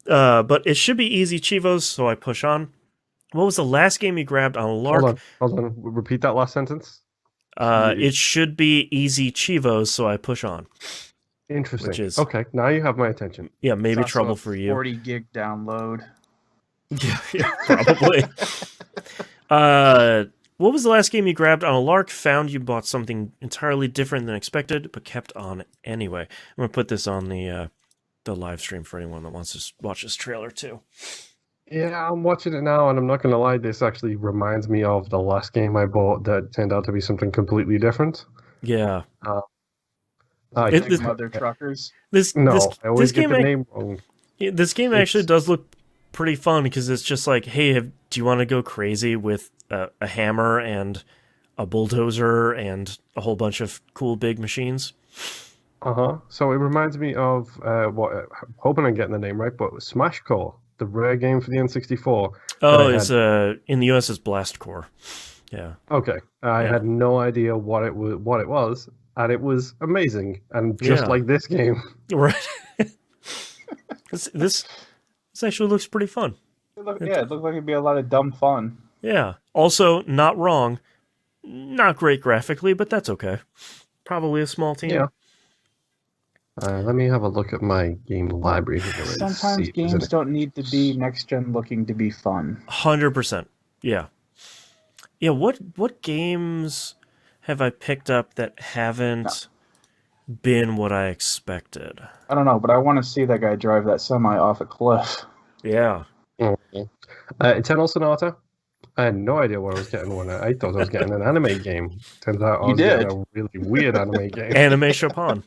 But it should be easy, Chivos, so I push on. What was the last game you grabbed on a lark? Hold on. Repeat that last sentence. It should be easy, Chivos, so I push on. Interesting. Which is, okay, now you have my attention. Yeah, maybe It's also trouble a for you. 40 gig download. Yeah, probably. What was the last game you grabbed on a lark, found you bought something entirely different than expected, but kept on anyway? I'm going to put this on the live stream for anyone that wants to watch this trailer too. Yeah, I'm watching it now, and I'm not going to lie, this actually reminds me of the last game I bought that turned out to be something completely different. Yeah. Mother Truckers. I always get the name wrong. This game actually does look pretty fun because it's just like, hey, do you want to go crazy with a hammer and a bulldozer and a whole bunch of cool big machines? So it reminds me of what I'm hoping I'm getting the name right, but Smash Core, the rare game for the N64. Oh, it's in the US it's Blast Core. Yeah. Okay. I had no idea what it was, and it was amazing, and just like this game. Right. This actually looks pretty fun. It looked like it'd be a lot of dumb fun. Yeah. Also, not wrong. Not great graphically, but that's okay. Probably a small team. Yeah. Let me have a look at my game library. Sometimes games don't need to be next-gen looking to be fun. 100%. Yeah. Yeah, what games have I picked up that haven't been what I expected? I don't know, but I want to see that guy drive that semi off a cliff. Yeah. Eternal Sonata. I had no idea what I was getting when I thought I was getting an anime game. Turns out I was getting a really weird anime game. Anime Chopin.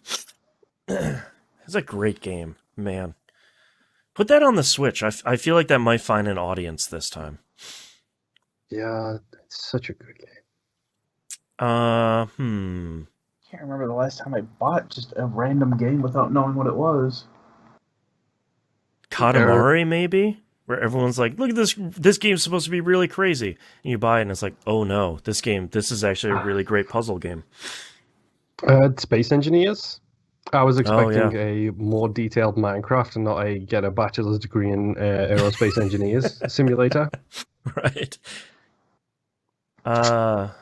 It's a great game, man. Put that on the Switch. I feel like that might find an audience this time. Yeah, it's such a good game. Can't remember the last time I bought just a random game without knowing what it was. Katamari, maybe? Where everyone's like, look at this game's supposed to be really crazy. And you buy it and it's like, oh no, this is actually a really great puzzle game. Space Engineers. I was expecting a more detailed Minecraft and not get a bachelor's degree in aerospace engineers simulator. Right. I'm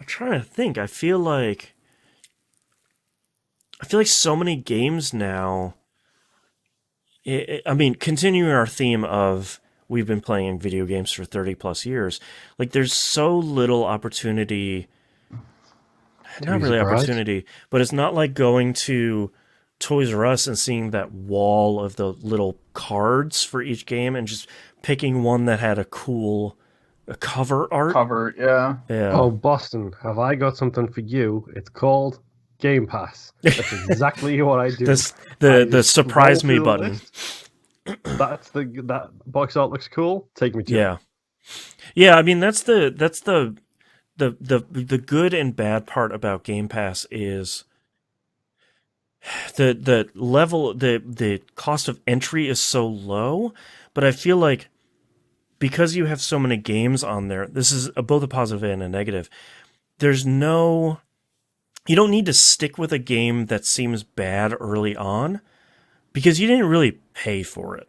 trying to think. I feel like so many games now. I mean, continuing our theme of we've been playing video games for 30 plus years. Like, there's so little opportunity. Not really opportunity, but it's not like going to Toys R Us and seeing that wall of the little cards for each game and just picking one that had a cool cover art. Yeah. Oh, Boston, have I got something for you? It's called Game Pass. That's exactly what I do. The surprise me button. That box art looks cool. Take me to it. Yeah. I mean, that's the good and bad part about Game Pass is the level, the cost of entry is so low, but I feel like because you have so many games on there, this is both a positive and a negative. You don't need to stick with a game that seems bad early on because you didn't really pay for it.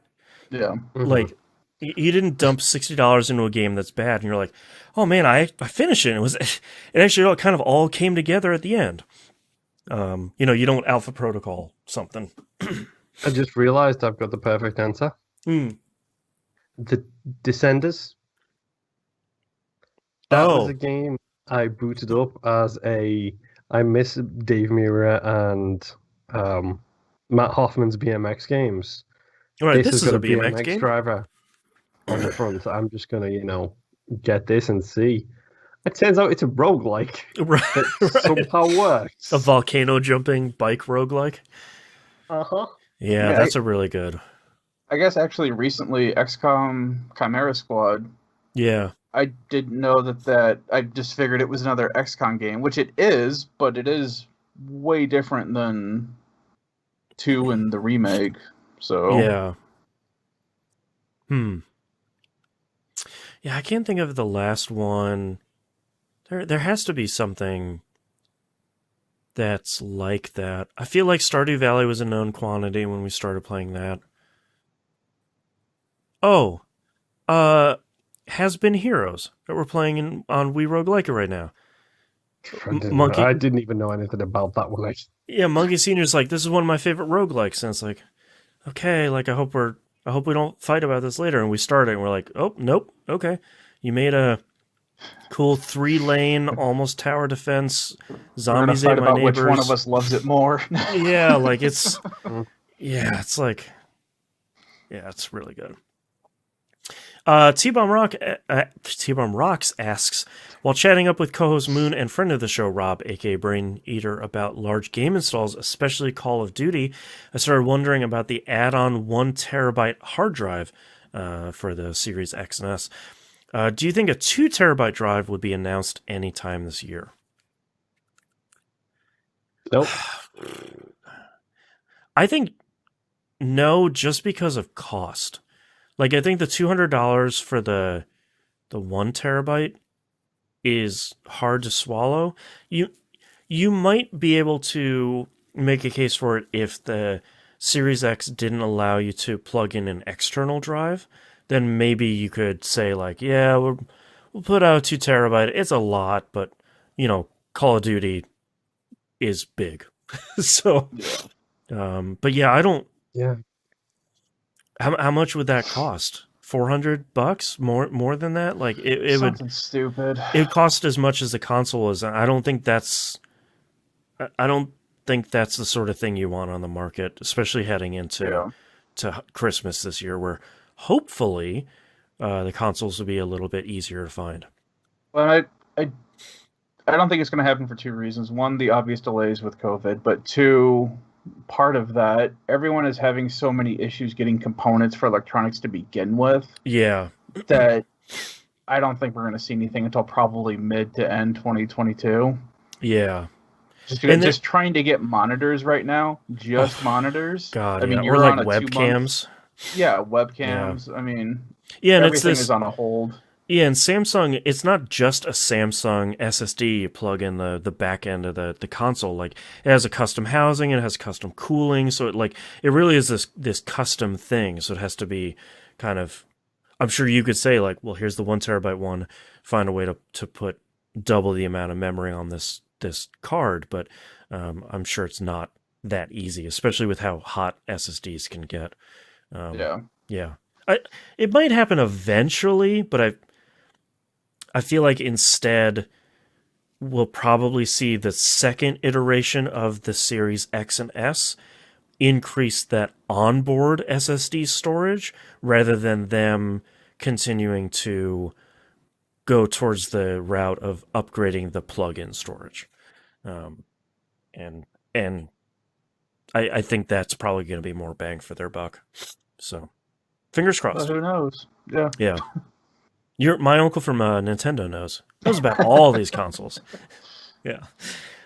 Yeah. Mm-hmm. Like, you didn't dump $60 into a game that's bad, and you're like, oh man, I finished it. It actually kind of all came together at the end. You don't Alpha Protocol something. I just realized I've got the perfect answer. The Descenders. That was a game I booted up as I miss Dave Mirra and Matt Hoffman's BMX games. All right, This this has is got a a BMX BMX game. driver on the front. I'm just gonna, get this and see. It turns out it's a roguelike Right, that right. somehow works. A volcano jumping bike roguelike. Uh-huh. I Yeah, mean, that's a really good. I guess actually recently XCOM Chimera Squad. Yeah. I didn't know that. I just figured it was another XCOM game, which it is, but it is way different than 2 and the remake. So Yeah. Hmm. Yeah, I can't think of the last one. There has to be something that's like that. I feel like Stardew Valley was a known quantity when we started playing that. Oh, Has Been Heroes that we're playing on Wii Roguelike right now. I Monkey, didn't even know anything about that one. yeah, Monkey Senior's like, this is one of my favorite roguelikes, and it's like, okay, like I hope we don't fight about this later. And we started, and we're like, oh nope, okay, you made a cool 3-lane, almost tower defense. we're gonna Zombies ate fight my about which one of neighbors. us loves it more. Yeah, like it's Mm. it's like it's really good. T-Bomb Rocks asks, while chatting up with co-host Moon and friend of the show Rob, aka Brain Eater, about large game installs, especially Call of Duty, I started wondering about the add-on 1 terabyte hard drive for the Series X and S. Do you think a 2 terabyte drive would be announced anytime this year? Nope. I think no, just because of cost. Like, I think the $200 for the 1 terabyte is hard to swallow. You might be able to make a case for it if the Series X didn't allow you to plug in an external drive. Then maybe you could say like, yeah, we'll put out 2 terabyte. It's a lot, but Call of Duty is big. So, but yeah, I don't. Yeah. How much would that cost? $400? More than that? Like it would. Something stupid. It would cost as much as the console is. I don't think that's. I don't think that's the sort of thing you want on the market, especially heading into to Christmas this year, where hopefully the consoles will be a little bit easier to find. Well, I don't think it's going to happen for 2 reasons. One, the obvious delays with COVID, but 2, part of that, everyone is having so many issues getting components for electronics to begin with. Yeah. That I don't think we're going to see anything until probably mid to end 2022. Yeah. Just trying to get monitors right now. Monitors. God, I mean, or you're like on a webcams. Webcams. Yeah. I mean, and everything is on a hold. Yeah, and Samsung, it's not just a Samsung SSD you plug in the back end of the console. Like, it has a custom housing, it has custom cooling, so it really is this custom thing. So it has to be kind of, I'm sure you could say like, well, here's the 1 terabyte one, find a way to put double the amount of memory on this card, but I'm sure it's not that easy, especially with how hot SSDs can get. Yeah. It might happen eventually, but I feel like instead we'll probably see the second iteration of the Series X and S increase that onboard SSD storage rather than them continuing to go towards the route of upgrading the plug-in storage. And I think that's probably going to be more bang for their buck. So, fingers crossed. Well, who knows? Yeah. Yeah. My uncle from Nintendo knows about all these consoles. Yeah.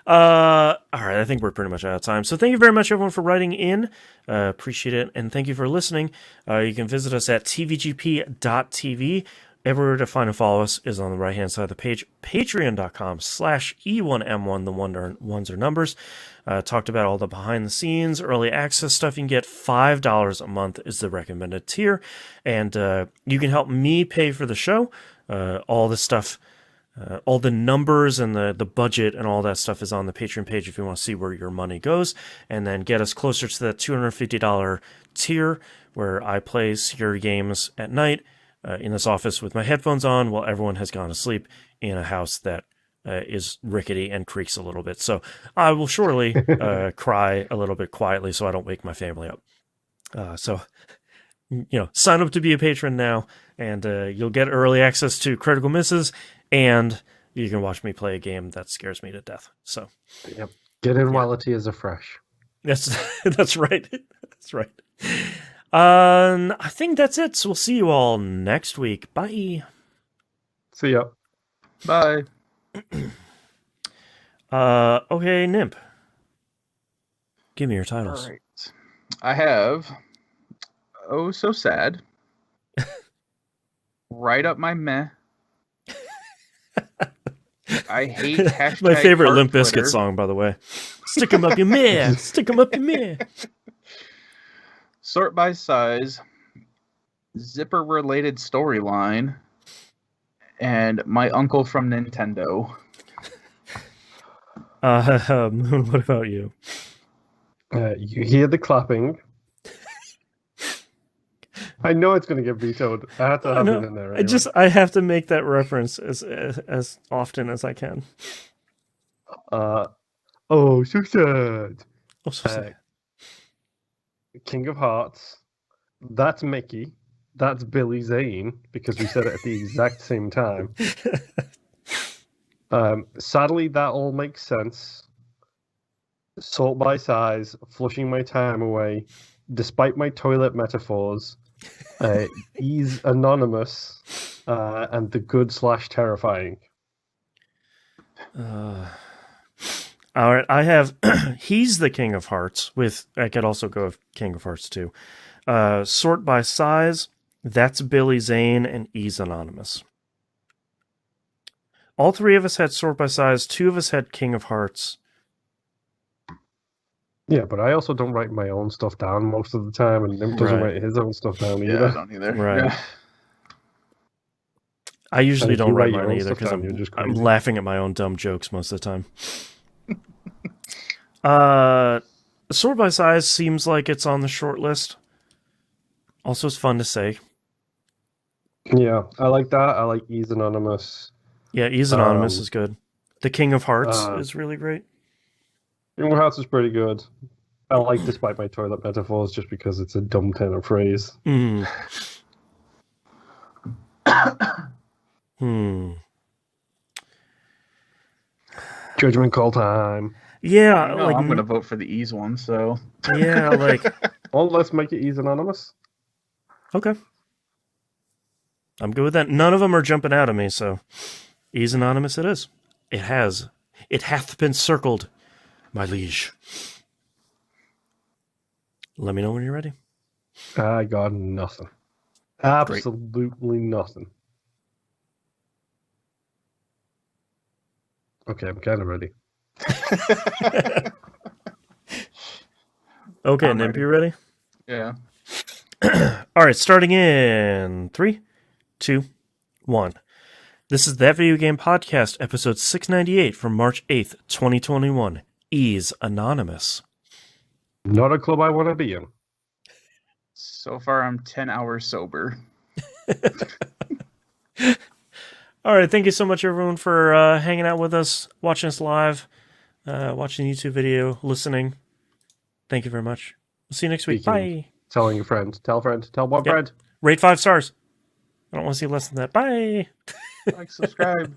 All right. I think we're pretty much out of time. So thank you very much, everyone, for writing in. Appreciate it. And thank you for listening. You can visit us at tvgp.tv. Everywhere to find and follow us is on the right-hand side of the page. Patreon.com/E1M1. The ones are numbers. Talked about all the behind-the-scenes, early access stuff. You can get $5 a month is the recommended tier. And you can help me pay for the show. All the stuff, all the numbers and the budget and all that stuff is on the Patreon page if you want to see where your money goes. And then get us closer to that $250 tier where I play security games at night in this office with my headphones on while everyone has gone to sleep in a house that is rickety and creaks a little bit. So I will surely cry a little bit quietly so I don't wake my family up. So, sign up to be a patron now, and you'll get early access to Critical Misses, and you can watch me play a game that scares me to death. So, yep. Get in while the tears are fresh. That's right. That's right. I think that's it. So we'll see you all next week. Bye. See ya. Bye. Okay, Nimp. Give me your titles. All right. I have Oh So Sad. Right Up My Meh. I hate hashtag My favorite Heart Limp Bizkit Twitter. song, by the way. Stick 'em up your meh. Stick 'em up your meh. Sort by Size. Zipper related storyline. And My Uncle from Nintendo. Moon, what about you? You hear the clapping. I know it's going to get vetoed. I have to have it in there. Anyway. I have to make that reference as often as I can. Oh, so sad. Oh, so sad. King of Hearts. That's Mickey. That's Billy Zane, because we said it at the exact same time. Sadly, that all makes sense. Sort by Size, flushing my time away, despite my toilet metaphors. He's anonymous, and the good/terrifying. All right, I have He's the King of Hearts. I could also go with King of Hearts too. Sort by Size, That's Billy Zane, and He's anonymous. All three of us had Sort by Size. 2 of us had King of Hearts. Yeah, but I also don't write my own stuff down most of the time, and Nim doesn't write his own stuff down either. Yeah, I don't either. Right. Yeah. I usually don't write your mine own either stuff because down, you're just I'm crazy. laughing at my own dumb jokes most of the time. Sort by Size seems like it's on the short list. Also, it's fun to say. Yeah, I like that. I like He's anonymous. Yeah, He's anonymous is good. The King of Hearts is really great. King of Hearts is pretty good. I like Despite My Toilet Metaphors just because it's a dumb kind of phrase. Judgment Call time. Yeah, No, I'm going to vote for the Ease one, so... Yeah, Well, let's make it He's anonymous. Okay. I'm good with that. None of them are jumping out at me, so... He's anonymous it is. It hath been circled, my liege. Let me know when you're ready. I got nothing. Absolutely nothing. Okay, I'm kind of ready. Okay, Nimp, you ready? Yeah. All right, starting in 3, 2, 1. This is That Video Game Podcast, episode 698 from March 8th, 2021. He's anonymous. Not a club I want to be in. So far, I'm 10 hours sober. All right, thank you so much, everyone, for hanging out with us, watching us live, watching the YouTube video, listening. Thank you very much. We'll see you next week. Speaking, Bye. Telling a friend. Tell a friend. Tell one friend. Rate 5 stars. I don't want to see less than that. Bye. Like, subscribe.